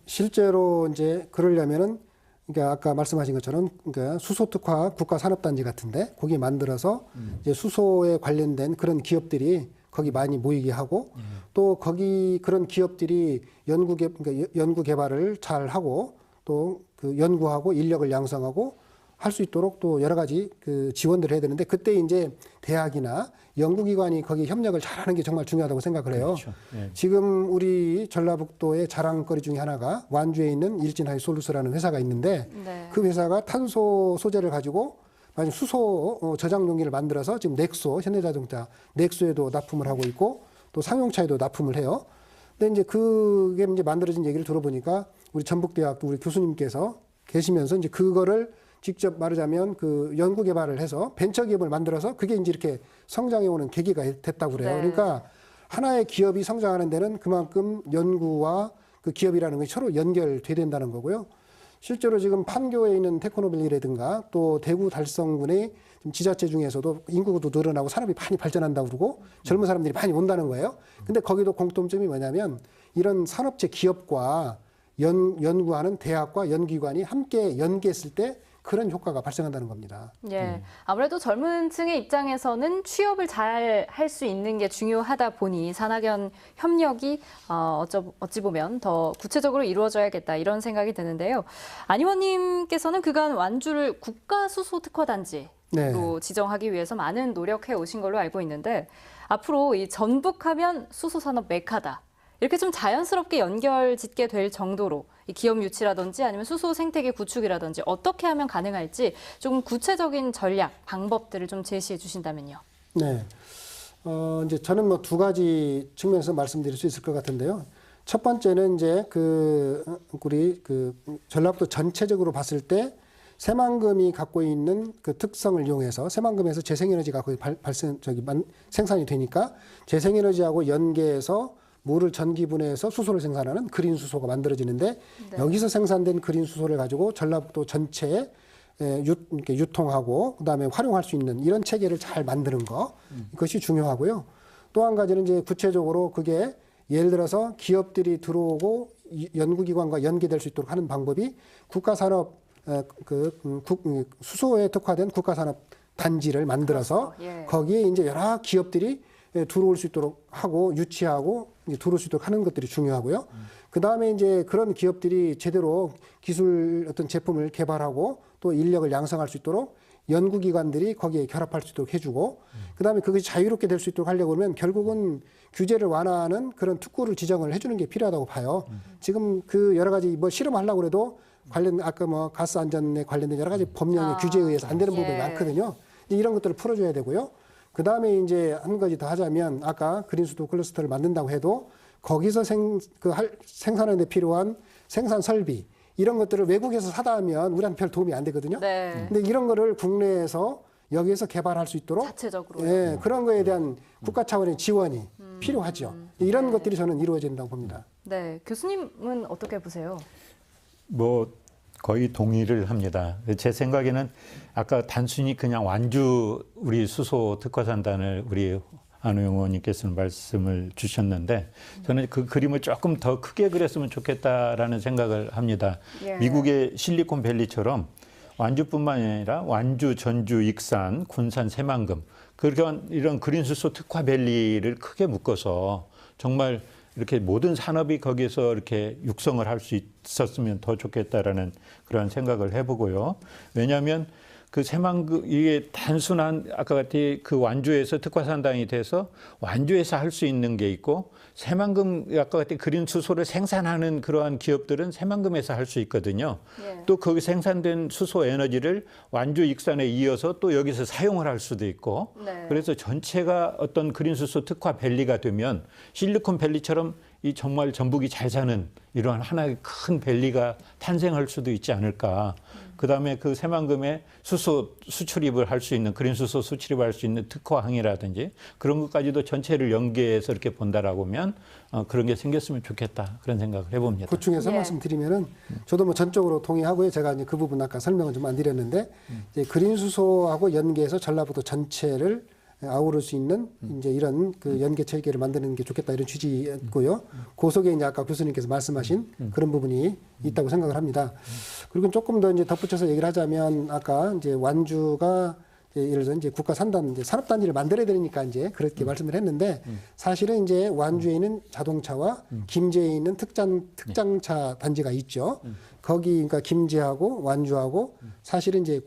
실제로 이제 그러려면은 그러니까 아까 말씀하신 것처럼 그러니까 수소 특화 국가 산업단지 같은데 거기 만들어서 이제 수소에 관련된 그런 기업들이 거기 많이 모이게 하고 또 거기 그런 기업들이 연구 개발을 잘 하고 또 그 연구하고 인력을 양성하고 할 수 있도록 또 여러 가지 그 지원들을 해야 되는데 그때 이제 대학이나 연구기관이 거기 협력을 잘하는 게 정말 중요하다고 생각을 해요. 그렇죠. 네. 지금 우리 전라북도의 자랑거리 중에 하나가 완주에 있는 일진하이솔루스라는 회사가 있는데 그 회사가 탄소 소재를 가지고 만약 수소 저장 용기를 만들어서 지금 넥소 현대자동차 넥소에도 납품을 하고 있고 또 상용차에도 납품을 해요. 근데 이제 그게 이제 만들어진 얘기를 들어보니까 우리 전북대학도 우리 교수님께서 계시면서 이제 그거를 직접 말하자면 그 연구 개발을 해서 벤처 기업을 만들어서 그게 이제 이렇게 성장해 오는 계기가 됐다고 그래요. 그러니까 하나의 기업이 성장하는 데는 그만큼 연구와 그 기업이라는 것이 서로 연결돼야 된다는 거고요. 실제로 지금 판교에 있는 테크노밸리라든가 또 대구 달성군의 지자체 중에서도 인구도 늘어나고 산업이 많이 발전한다고 그러고 젊은 사람들이 많이 온다는 거예요. 근데 거기도 공통점이 뭐냐면 이런 산업체 기업과 연구하는 대학과 연구기관이 함께 연계했을 때 그런 효과가 발생한다는 겁니다. 예, 아무래도 젊은 층의 입장에서는 취업을 잘 할 수 있는 게 중요하다 보니 산학연 협력이 어찌 보면 더 구체적으로 이루어져야겠다 이런 생각이 드는데요. 안 의원님께서는 그간 완주를 국가수소특화단지로 지정하기 위해서 많은 노력해 오신 걸로 알고 있는데 앞으로 이 전북하면 수소산업 메카다. 이렇게 좀 자연스럽게 연결 짓게 될 정도로 이 기업 유치라든지 아니면 수소 생태계 구축이라든지 어떻게 하면 가능할지 조금 구체적인 전략, 방법들을 좀 제시해 주신다면요. 네. 이제 저는 뭐 두 가지 측면에서 말씀드릴 수 있을 것 같은데요. 첫 번째는 이제 우리 전라북도 전체적으로 봤을 때 새만금이 갖고 있는 그 특성을 이용해서 새만금에서 재생에너지가 거의 생산이 되니까 재생에너지하고 연계해서 물을 전기분해해서 수소를 생산하는 그린 수소가 만들어지는데 여기서 생산된 그린 수소를 가지고 전라북도 전체에 유통하고 그다음에 활용할 수 있는 이런 체계를 잘 만드는 거 이것이 중요하고요. 또 한 가지는 이제 구체적으로 그게 예를 들어서 기업들이 들어오고 연구기관과 연계될 수 있도록 하는 방법이 국가산업 수소에 특화된 국가산업 단지를 만들어서 거기에 이제 여러 기업들이 들어올 수 있도록 하고 유치하고 들어올 수 있도록 하는 것들이 중요하고요. 그 다음에 이제 그런 기업들이 제대로 기술 어떤 제품을 개발하고 또 인력을 양성할 수 있도록 연구기관들이 거기에 결합할 수 있도록 해주고 그 다음에 그것이 자유롭게 될 수 있도록 하려고 하면 결국은 규제를 완화하는 그런 특구를 지정을 해주는 게 필요하다고 봐요. 지금 그 여러 가지 뭐 실험하려고 해도 아까 뭐 가스 안전에 관련된 여러 가지 법령의 규제에 의해서 안 되는 부분이 많거든요. 이런 것들을 풀어줘야 되고요. 그 다음에 이제 한 가지 더 하자면 아까 그린수도 클러스터를 만든다고 해도 거기서 생산하는 데 필요한 생산 설비 이런 것들을 외국에서 사다 하면 우리한테 별 도움이 안 되거든요. 네. 근데 이런 거를 국내에서 여기에서 개발할 수 있도록 자체적으로. 예, 그런 거에 대한 국가 차원의 지원이 필요하죠. 이런 것들이 저는 이루어진다고 봅니다. 네, 교수님은 어떻게 보세요? 뭐 거의 동의를 합니다. 제 생각에는 아까 단순히 그냥 완주 우리 수소 특화산단을 우리 안호영 의원님께서는 말씀을 주셨는데 저는 그 그림을 조금 더 크게 그렸으면 좋겠다라는 생각을 합니다. 예. 미국의 실리콘밸리처럼 완주뿐만 아니라 완주, 전주, 익산, 군산, 새만금 그런 이런 그린 수소 특화밸리를 크게 묶어서 정말 이렇게 모든 산업이 거기서 이렇게 육성을 할 수 있었으면 더 좋겠다라는 그런 생각을 해보고요. 왜냐하면 그 새만금 이게 단순한 아까 같이 그 완주에서 특화산당이 돼서 완주에서 할 수 있는 게 있고 새만금 아까 같이 그린 수소를 생산하는 그러한 기업들은 새만금에서 할 수 있거든요. 예. 또 거기 생산된 수소 에너지를 완주 익산에 이어서 또 여기서 사용을 할 수도 있고 네. 그래서 전체가 어떤 그린 수소 특화 밸리가 되면 실리콘 밸리처럼 이 정말 전북이 잘 사는 이러한 하나의 큰 밸리가 탄생할 수도 있지 않을까. 그다음에 그 새만금에 수소 수출입을 할 수 있는 그린 수소 수출입을 할 수 있는 특화항이라든지 그런 것까지도 전체를 연계해서 이렇게 본다라고 하면 그런 게 생겼으면 좋겠다 그런 생각을 해봅니다. 보충해서 예. 말씀드리면은 저도 뭐 전적으로 동의하고요. 제가 이제 그 부분 아까 설명을 좀 안 드렸는데 이제 그린 수소하고 연계해서 전라북도 전체를 아우를 수 있는 이제 이런 그 연계 체계를 만드는 게 좋겠다 이런 취지였고요. 그 속에 이제 아까 교수님께서 말씀하신 그런 부분이 있다고 생각을 합니다. 그리고 조금 더 이제 덧붙여서 얘기를 하자면 아까 이제 완주가 예를 들어 이제 국가 산단 이제 산업단지를 만들어야 되니까 이제 그렇게 말씀을 했는데 사실은 이제 완주에 있는 자동차와 김제에 있는 특장차 단지가 있죠. 거기 그러니까 김제하고 완주하고 사실은 이제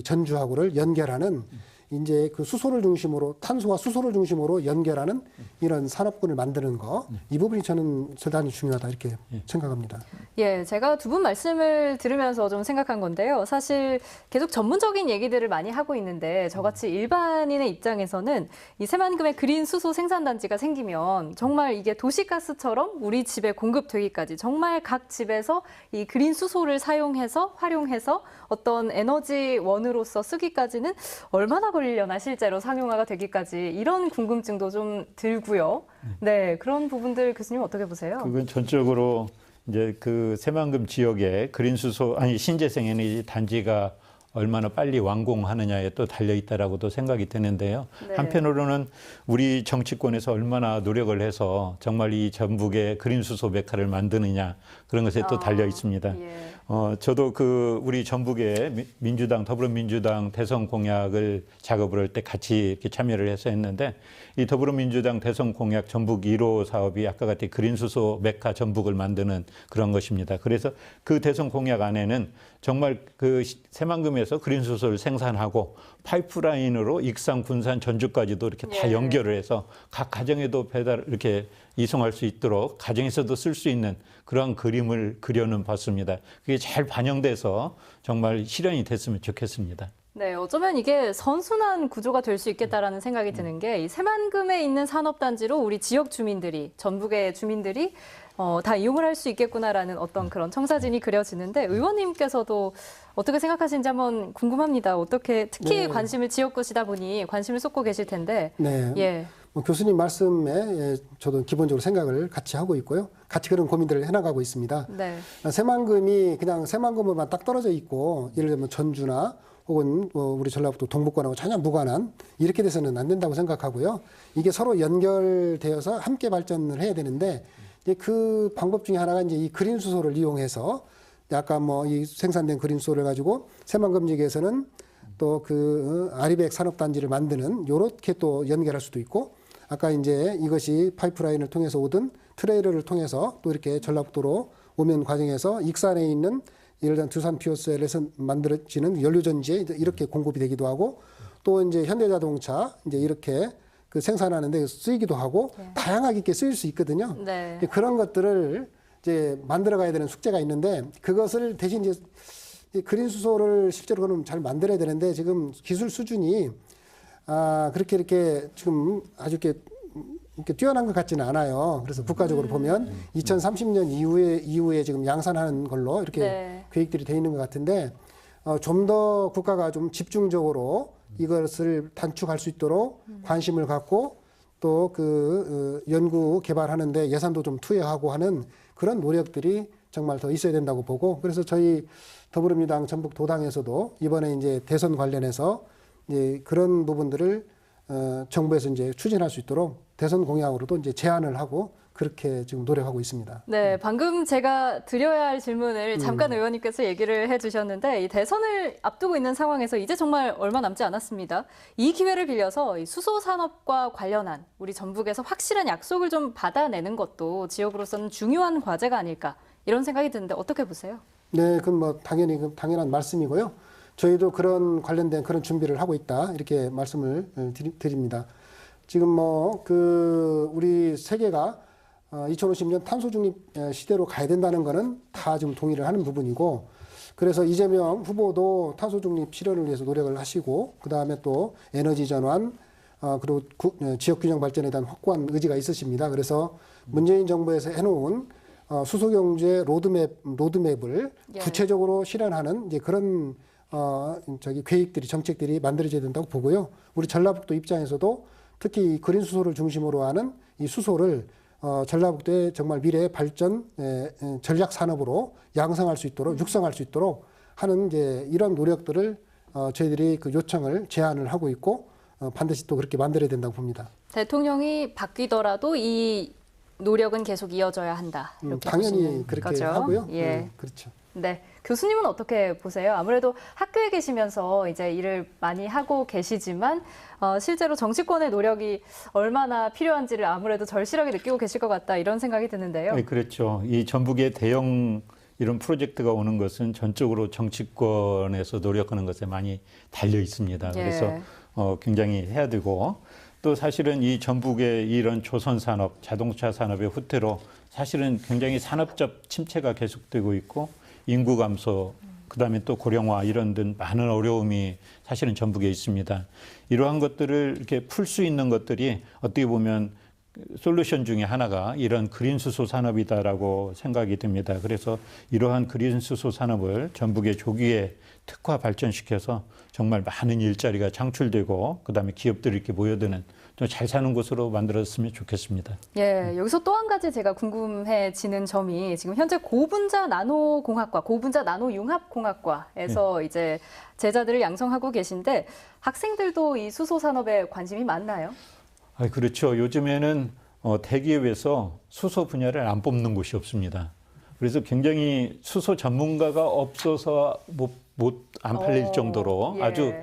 전주하고를 연결하는 이제 그 수소를 중심으로 탄소와 수소를 중심으로 연결하는 이런 산업군을 만드는 거 이 부분이 저는 대단히 중요하다 이렇게 생각합니다. 예, 제가 두 분 말씀을 들으면서 좀 생각한 건데요. 사실 계속 전문적인 얘기들을 많이 하고 있는데 저같이 일반인의 입장에서는 이 새만금의 그린 수소 생산단지가 생기면 정말 이게 도시가스처럼 우리 집에 공급되기까지 정말 각 집에서 이 그린 수소를 사용해서 활용해서 어떤 에너지원으로서 쓰기까지는 얼마나 걸리려나 실제로 상용화가 되기까지 이런 궁금증도 좀 들고요. 네, 그런 부분들 교수님 어떻게 보세요? 그건 전적으로 이제 그 새만금 지역에 그린 수소 아니 신재생 에너지 단지가 얼마나 빨리 완공하느냐에 또 달려 있다라고도 생각이 드는데요. 네. 한편으로는 우리 정치권에서 얼마나 노력을 해서 정말 이 전북의 그린 수소 메카를 만드느냐 그런 것에 또 달려 있습니다. 예. 저도 그 우리 전북의 민주당 더불어민주당 대선 공약을 작업을 할 때 같이 이렇게 참여를 해서 했는데 이 더불어민주당 대선 공약 전북 1호 사업이 아까 같이 그린 수소 메카 전북을 만드는 그런 것입니다. 그래서 그 대선 공약 안에는 정말 그 새만금에서 그린 수소를 생산하고 파이프라인으로 익산, 군산, 전주까지도 이렇게 다 예. 연결을 해서 각 가정에도 배달 이렇게 이송할 수 있도록 가정에서도 쓸 수 있는 그런 그림을 그려는 봤습니다. 그게 잘 반영돼서 정말 실현이 됐으면 좋겠습니다. 네, 어쩌면 이게 선순환 구조가 될 수 있겠다라는 생각이 드는 게 이 새만금에 있는 산업단지로 우리 지역 주민들이 전북의 주민들이 다 이용을 할 수 있겠구나라는 어떤 그런 청사진이 그려지는데 의원님께서도 어떻게 생각하시는지 한번 궁금합니다. 어떻게 특히 네. 관심을 지역구시다 보니 관심을 쏟고 계실 텐데. 네. 예. 뭐 교수님 말씀에 저도 기본적으로 생각을 같이 하고 있고요. 같이 그런 고민들을 해나가고 있습니다. 네. 새만금이 그냥 새만금으로만 딱 떨어져 있고 예를 들면 전주나 혹은 우리 전라북도 동북권하고 전혀 무관한 이렇게 돼서는 안 된다고 생각하고요. 이게 서로 연결되어서 함께 발전을 해야 되는데 이제 그 방법 중에 하나가 이제 이 그린 수소를 이용해서 아까 뭐 이 생산된 그린 수소를 가지고 새만금 지역에서는 또 그 아리백 산업단지를 만드는 요렇게 또 연결할 수도 있고 아까 이제 이것이 파이프라인을 통해서 오든 트레일러를 통해서 또 이렇게 전라북도로 오면 과정에서 익산에 있는 예를 들면 두산 피오스엘에서 만들어지는 연료전지에 이렇게 공급이 되기도 하고 또 이제 현대자동차 이제 이렇게 그 생산하는데 쓰이기도 하고 다양하게 이렇게 쓰일 수 있거든요. 네. 그런 것들을 이제 만들어가야 되는 숙제가 있는데 그것을 대신 이제 그린 수소를 실제로는 잘 만들어야 되는데 지금 기술 수준이 그렇게 이렇게 지금 아주 이렇게 이렇게 뛰어난 것 같지는 않아요. 그래서 국가적으로 보면 2030년 이후에 지금 양산하는 걸로 이렇게 네. 계획들이 돼 있는 것 같은데 좀 더 국가가 좀 집중적으로 이것을 단축할 수 있도록 관심을 갖고 또 그 연구 개발하는데 예산도 좀 투여하고 하는 그런 노력들이 정말 더 있어야 된다고 보고 그래서 저희 더불어민주당 전북도당에서도 이번에 이제 대선 관련해서 이제 그런 부분들을 정부에서 이제 추진할 수 있도록 대선 공약으로도 이제 제안을 하고 그렇게 지금 노력하고 있습니다. 네, 방금 제가 드려야 할 질문을 잠깐 의원님께서 얘기를 해주셨는데 이 대선을 앞두고 있는 상황에서 이제 정말 얼마 남지 않았습니다. 이 기회를 빌려서 이 수소 산업과 관련한 우리 전북에서 확실한 약속을 좀 받아내는 것도 지역으로서는 중요한 과제가 아닐까 이런 생각이 드는데 어떻게 보세요? 네, 그건 뭐 당연히 당연한 말씀이고요. 저희도 그런 관련된 그런 준비를 하고 있다 이렇게 말씀을 드립니다. 지금 뭐 그 우리 세계가 2050년 탄소 중립 시대로 가야 된다는 거는 다 지금 동의를 하는 부분이고 그래서 이재명 후보도 탄소 중립 실현을 위해서 노력을 하시고 그다음에 또 에너지 전환 그리고 지역 균형 발전에 대한 확고한 의지가 있으십니다. 그래서 문재인 정부에서 해놓은 수소 경제 로드맵을 예. 구체적으로 실현하는 이제 그런 계획들이 정책들이 만들어져야 된다고 보고요. 우리 전라북도 입장에서도 특히 그린 수소를 중심으로 하는 이 수소를 전라북도의 정말 미래의 발전 전략 산업으로 양성할 수 있도록 육성할 수 있도록 하는 이제 이런 노력들을 저희들이 그 요청을 제안을 하고 있고 반드시 또 그렇게 만들어야 된다고 봅니다. 대통령이 바뀌더라도 이 노력은 계속 이어져야 한다. 이렇게 당연히 보시는 그렇게 거죠? 하고요. 예. 그렇죠. 네. 교수님은 어떻게 보세요? 아무래도 학교에 계시면서 이제 일을 많이 하고 계시지만 실제로 정치권의 노력이 얼마나 필요한지를 아무래도 절실하게 느끼고 계실 것 같다 이런 생각이 드는데요. 네, 그렇죠. 이 전북의 대형 이런 프로젝트가 오는 것은 전적으로 정치권에서 노력하는 것에 많이 달려 있습니다. 예. 그래서 굉장히 해야 되고 또 사실은 이 전북의 이런 조선 산업, 자동차 산업의 후퇴로 사실은 굉장히 산업적 침체가 계속되고 있고 인구 감소, 그다음에 또 고령화 이런 등 많은 어려움이 사실은 전북에 있습니다. 이러한 것들을 이렇게 풀 수 있는 것들이 어떻게 보면 솔루션 중에 하나가 이런 그린 수소 산업이다라고 생각이 듭니다. 그래서 이러한 그린 수소 산업을 전북의 조기에 특화 발전시켜서 정말 많은 일자리가 창출되고 그다음에 기업들이 이렇게 모여드는 좀 잘 사는 곳으로 만들었으면 좋겠습니다. 예, 여기서 또 한 가지 제가 궁금해지는 점이 지금 현재 고분자 나노공학과, 고분자 나노융합공학과에서 이제 제자들을 양성하고 계신데 학생들도 이 수소 산업에 관심이 많나요? 그렇죠. 요즘에는 대기업에서 수소 분야를 안 뽑는 곳이 없습니다. 그래서 굉장히 수소 전문가가 없어서 안 팔릴 정도로 예. 아주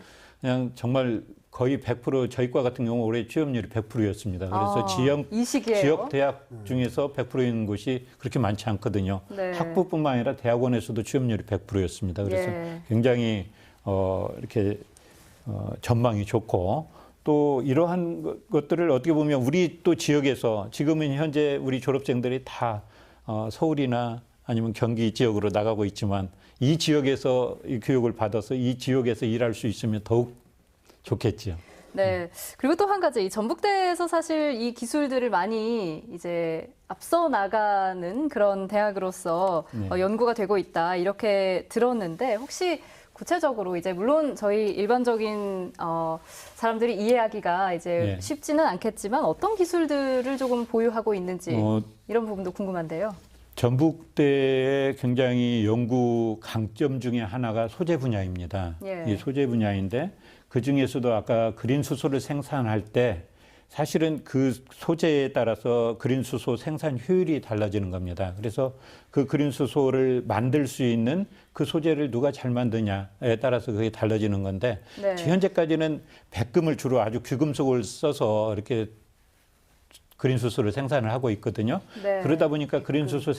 그냥 정말 거의 100% 저희 과 같은 경우 올해 취업률이 100%였습니다. 그래서 이 시기에요? 지역 대학 중에서 100%인 곳이 그렇게 많지 않거든요. 네. 학부뿐만 아니라 대학원에서도 취업률이 100%였습니다. 그래서 예. 굉장히 이렇게 전망이 좋고 또 이러한 것들을 어떻게 보면 우리 또 지역에서 지금은 현재 우리 졸업생들이 다 서울이나 아니면 경기 지역으로 나가고 있지만 이 지역에서 이 교육을 받아서 이 지역에서 일할 수 있으면 더욱 좋겠죠. 네. 그리고 또 한 가지, 이 전북대에서 사실 이 기술들을 많이 이제 앞서 나가는 그런 대학으로서 연구가 되고 있다 이렇게 들었는데 혹시 구체적으로 이제 물론 저희 일반적인 사람들이 이해하기가 이제 쉽지는 않겠지만 어떤 기술들을 조금 보유하고 있는지 이런 부분도 궁금한데요. 전북대의 굉장히 연구 강점 중에 하나가 소재 분야입니다. 예. 이 소재 분야인데 그 중에서도 아까 그린 수소를 생산할 때 사실은 그 소재에 따라서 그린 수소 생산 효율이 달라지는 겁니다. 그래서 그 그린 수소를 만들 수 있는 그 소재를 누가 잘 만드냐에 따라서 그게 달라지는 건데 네. 현재까지는 백금을 주로 아주 귀금속을 써서 이렇게 그린 수소를 생산을 하고 있거든요. 네. 그러다 보니까 그린 수소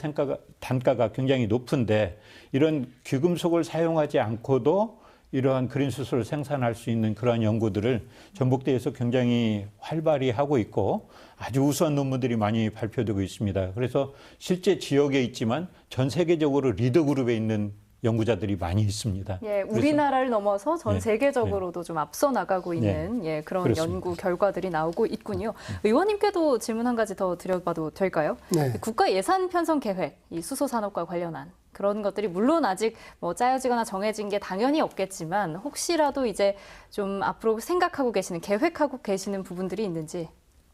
단가가 굉장히 높은데 이런 귀금속을 사용하지 않고도 이러한 그린 수소를 생산할 수 있는 그러한 연구들을 전북대에서 굉장히 활발히 하고 있고 아주 우수한 논문들이 많이 발표되고 있습니다. 그래서 실제 지역에 있지만 전 세계적으로 리더 그룹에 있는 연구자들이 많이 있습니다. 예, 그래서 우리나라를 넘어서 전 예, 세계적으로도 좀 앞서 나가고 있는 예, 그런 그렇습니다. 연구 결과들이 나오고 있군요. 의원님께도 질문 한 가지 더 드려봐도 될까요? 네. 국가 예산 편성 계획, 이 수소 산업과 관련한 그런 것들이 물론 아직 뭐 짜여지거나 정해진 게 당연히 없겠지만 혹시라도 이제 좀 앞으로 생각하고 계시는, 계획하고 계시는 부분들이 있는지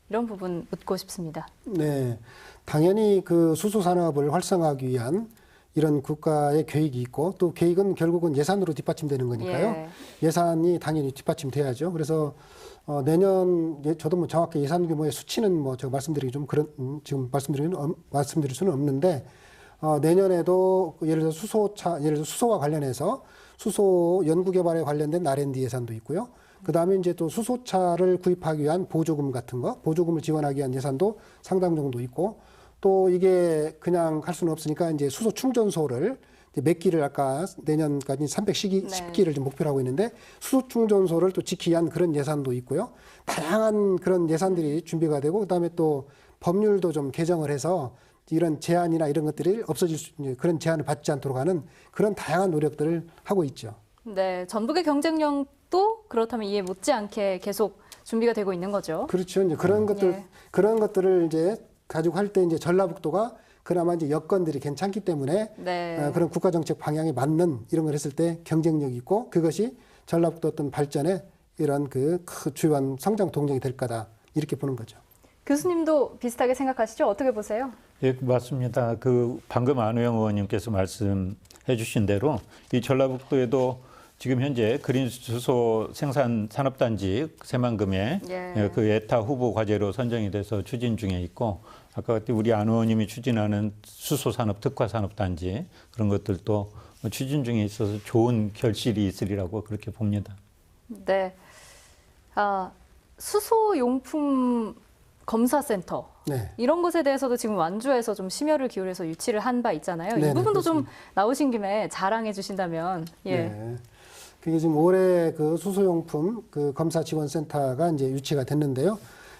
이런 부분 묻고 싶습니다. 네, 당연히 그 수소 산업을 활성화하기 위한 이런 국가의 계획이 있고 또 계획은 결국은 예산으로 뒷받침되는 거니까요. 예산이 당연히 뒷받침돼야죠. 그래서 내년 저도 뭐 정확히 예산 규모의 수치는 뭐 제가 말씀드리기 좀 그런 지금 말씀드릴 수는 없는데 내년에도 예를 들어 예를 들어 수소와 관련해서 수소 연구 개발에 관련된 R&D 예산도 있고요. 그다음에 이제 또 수소차를 구입하기 위한 보조금 같은 거, 보조금을 지원하기 위한 예산도 상당 정도 있고 또 이게 그냥 할 수는 없으니까 이제 수소 충전소를 이제 몇 기를 아까 내년까지 310기를 좀 목표로 하고 있는데 수소 충전소를 또 지키기 위한 그런 예산도 있고요. 다양한 그런 예산들이 준비가 되고 그다음에 또 법률도 좀 개정을 해서 이런 제한이나 이런 것들이 없어질 수 있는 그런 제한을 받지 않도록 하는 그런 다양한 노력들을 하고 있죠. 네, 전북의 경쟁력도 그렇다면 이에 못지않게 계속 준비가 되고 있는 거죠. 그렇죠. 이제 그런 것들을 이제 가지고 할 때 이제 전라북도가 그나마 이제 여건들이 괜찮기 때문에 그런 국가 정책 방향에 맞는 이런 걸 했을 때 경쟁력이 있고 그것이 전라북도 어떤 발전에 이런 그 주요한 성장 동력이 될 거다 이렇게 보는 거죠. 교수님도 비슷하게 생각하시죠? 어떻게 보세요? 예, 맞습니다. 그 방금 안우영 의원님께서 말씀해 주신 대로 이 전라북도에도 지금 현재 그린 수소 생산 산업단지 새만금에 그 에타 후보 과제로 선정이 돼서 추진 중에 있고 아까 같이 우리 안 의원님이 추진하는 수소 산업 특화 산업단지 그런 것들도 추진 중에 있어서 좋은 결실이 있으리라고 그렇게 봅니다. 네, 수소 용품 검사센터 이런 것에 대해서도 지금 완주에서 좀 심혈을 기울여서 유치를 한 바 있잖아요. 이 부분도 좀 나오신 김에 자랑해 주신다면. 그게 지금 올해 그 수소용품 그 검사 지원센터가 이제 유치가 됐는데요.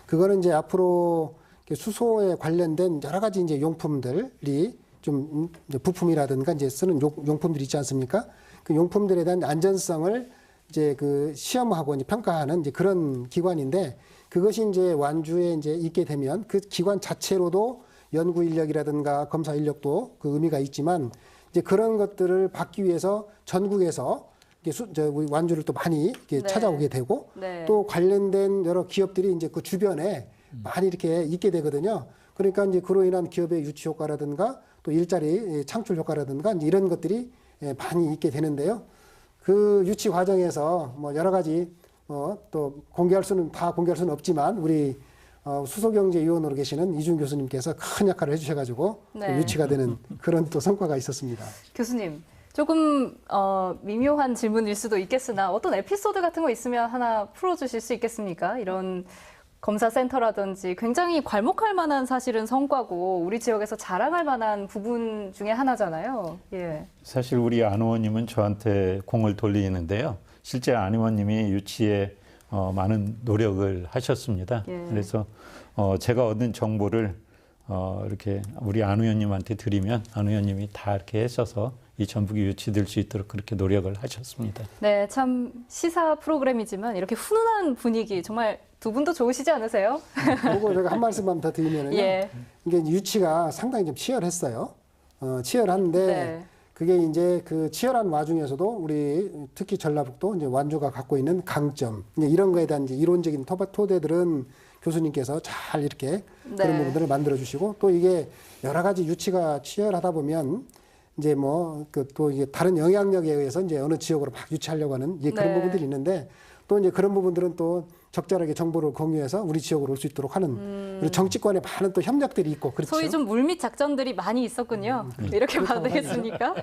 그거는 이제 앞으로 수소에 관련된 여러 가지 이제 용품들이 좀 이제 부품이라든가 이제 쓰는 용품들이 있지 않습니까? 그 용품들에 대한 안전성을 이제 그 시험하고 이제 평가하는 이제 그런 기관인데 그것이 이제 완주에 이제 있게 되면 그 기관 자체로도 연구 인력이라든가 검사 인력도 그 의미가 있지만 이제 그런 것들을 받기 위해서 전국에서 우리 완주를 또 많이 찾아오게 되고 또 관련된 여러 기업들이 이제 그 주변에 많이 이렇게 있게 되거든요. 그러니까 이제 그로 인한 기업의 유치 효과라든가 또 일자리 창출 효과라든가 이제 이런 것들이 많이 있게 되는데요. 그 유치 과정에서 뭐 여러 가지 또 공개할 수는 없지만 우리 수소경제위원으로 계시는 이준 교수님께서 큰 역할을 해주셔가지고 유치가 되는 그런 또 성과가 있었습니다. 교수님. 조금 미묘한 질문일 수도 있겠으나 어떤 에피소드 같은 거 있으면 하나 풀어주실 수 있겠습니까? 이런 검사센터라든지 굉장히 괄목할 만한 사실은 성과고 우리 지역에서 자랑할 만한 부분 중에 하나잖아요. 사실 우리 안 의원님은 저한테 공을 돌리는데요. 실제 안 의원님이 유치에 많은 노력을 하셨습니다. 그래서 제가 얻은 정보를 이렇게 우리 안 의원님한테 드리면 안 의원님이 다 이렇게 하셔서 이 전북이 유치될 수 있도록 그렇게 노력을 하셨습니다. 네, 참 시사 프로그램이지만 이렇게 훈훈한 분위기 정말 두 분도 좋으시지 않으세요? 그리고 제가 한 말씀만 더 드리면요. 이게 유치가 상당히 좀 치열했어요. 치열한데 그게 이제 그 치열한 와중에서도 우리 특히 전라북도 이제 완주가 갖고 있는 강점 이제 이런 거에 대한 이제 이론적인 토대들은 교수님께서 잘 이렇게 그런 부분들을 만들어 주시고 또 이게 여러 가지 유치가 치열하다 보면 이제 뭐 그 또 이게 다른 영향력에 의해서 이제 어느 지역으로 막 유치하려고 하는 이제 그런 부분들이 있는데 또 이제 그런 부분들은 또 적절하게 정보를 공유해서 우리 지역으로 올 수 있도록 하는 그리고 정치권에 많은 또 협력들이 있고 그렇죠. 소위 좀 물밑 작전들이 많이 있었군요. 이렇게 봐도 되겠습니까?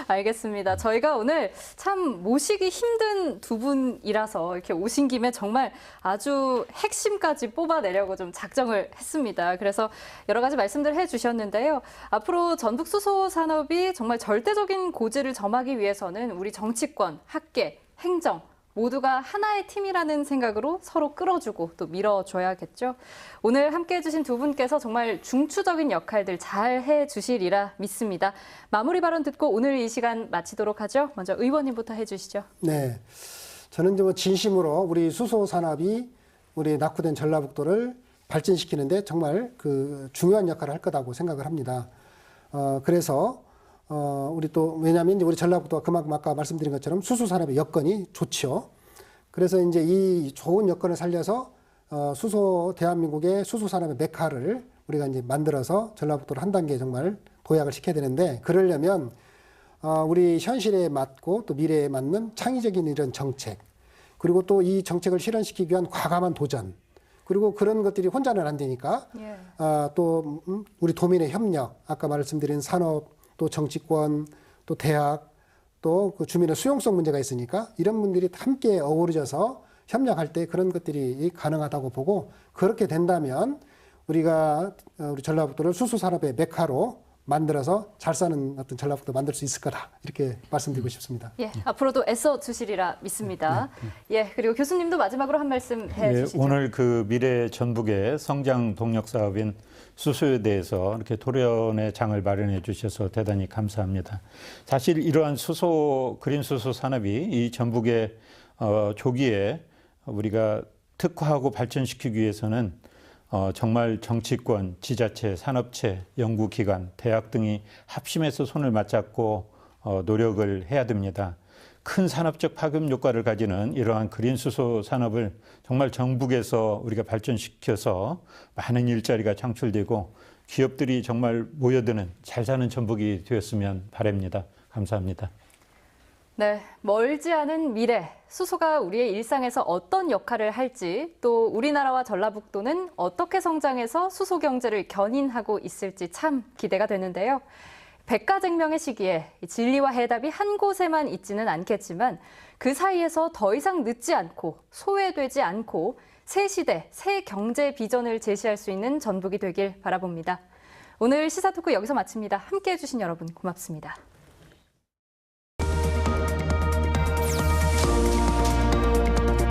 알겠습니다. 저희가 오늘 참 모시기 힘든 두 분이라서 이렇게 오신 김에 정말 아주 핵심까지 뽑아내려고 좀 작정을 했습니다. 그래서 여러 가지 말씀들 해주셨는데요. 앞으로 전북 수소 산업이 정말 절대적인 고지를 점하기 위해서는 우리 정치권, 학계, 행정 모두가 하나의 팀이라는 생각으로 서로 끌어주고 또 밀어줘야겠죠. 오늘 함께해 주신 두 분께서 정말 중추적인 역할들 잘 해주시리라 믿습니다. 마무리 발언 듣고 오늘 이 시간 마치도록 하죠. 먼저 의원님부터 해주시죠. 네, 저는 이제 뭐 진심으로 우리 수소 산업이 우리 낙후된 전라북도를 발전시키는데 정말 그 중요한 역할을 할 거라고 생각을 합니다. 그래서 우리 또 왜냐하면 이제 우리 전라북도가 그만큼 아까 말씀드린 것처럼 수소 산업의 여건이 좋죠. 그래서 이제 이 좋은 여건을 살려서 수소 대한민국의 수소 산업의 메카를 우리가 이제 만들어서 전라북도를 한 단계 정말 도약을 시켜야 되는데 그러려면 우리 현실에 맞고 또 미래에 맞는 창의적인 이런 정책 그리고 또 이 정책을 실현시키기 위한 과감한 도전 그리고 그런 것들이 혼자는 안 되니까 또 우리 도민의 협력 아까 말씀드린 산업 또 정치권, 또 대학, 또 그 주민의 수용성 문제가 있으니까 이런 분들이 함께 어우러져서 협력할 때 그런 것들이 가능하다고 보고 그렇게 된다면 우리가 우리 전라북도를 수소 산업의 메카로 만들어서 잘 사는 어떤 전라북도 만들 수 있을 거다 이렇게 말씀드리고 싶습니다. 예, 앞으로도 애써 주시리라 믿습니다. 예, 그리고 교수님도 마지막으로 한 말씀 해주시죠. 오늘 그 미래 전북의 성장 동력 사업인 수소에 대해서 이렇게 토론의 장을 마련해 주셔서 대단히 감사합니다. 사실 이러한 그린 수소 산업이 이 전북의 조기에 우리가 특화하고 발전시키기 위해서는 정말 정치권, 지자체, 산업체, 연구기관, 대학 등이 합심해서 손을 맞잡고 노력을 해야 됩니다. 큰 산업적 파급 효과를 가지는 이러한 그린 수소 산업을 정말 전북에서 우리가 발전시켜서 많은 일자리가 창출되고 기업들이 정말 모여드는 잘 사는 전북이 되었으면 바랍니다. 감사합니다. 네, 멀지 않은 미래, 수소가 우리의 일상에서 어떤 역할을 할지, 또 우리나라와 전라북도는 어떻게 성장해서 수소 경제를 견인하고 있을지 참 기대가 되는데요. 백가쟁명의 시기에 진리와 해답이 한 곳에만 있지는 않겠지만 그 사이에서 더 이상 늦지 않고 소외되지 않고 새 시대, 새 경제 비전을 제시할 수 있는 전북이 되길 바라봅니다. 오늘 시사토크 여기서 마칩니다. 함께해 주신 여러분 고맙습니다.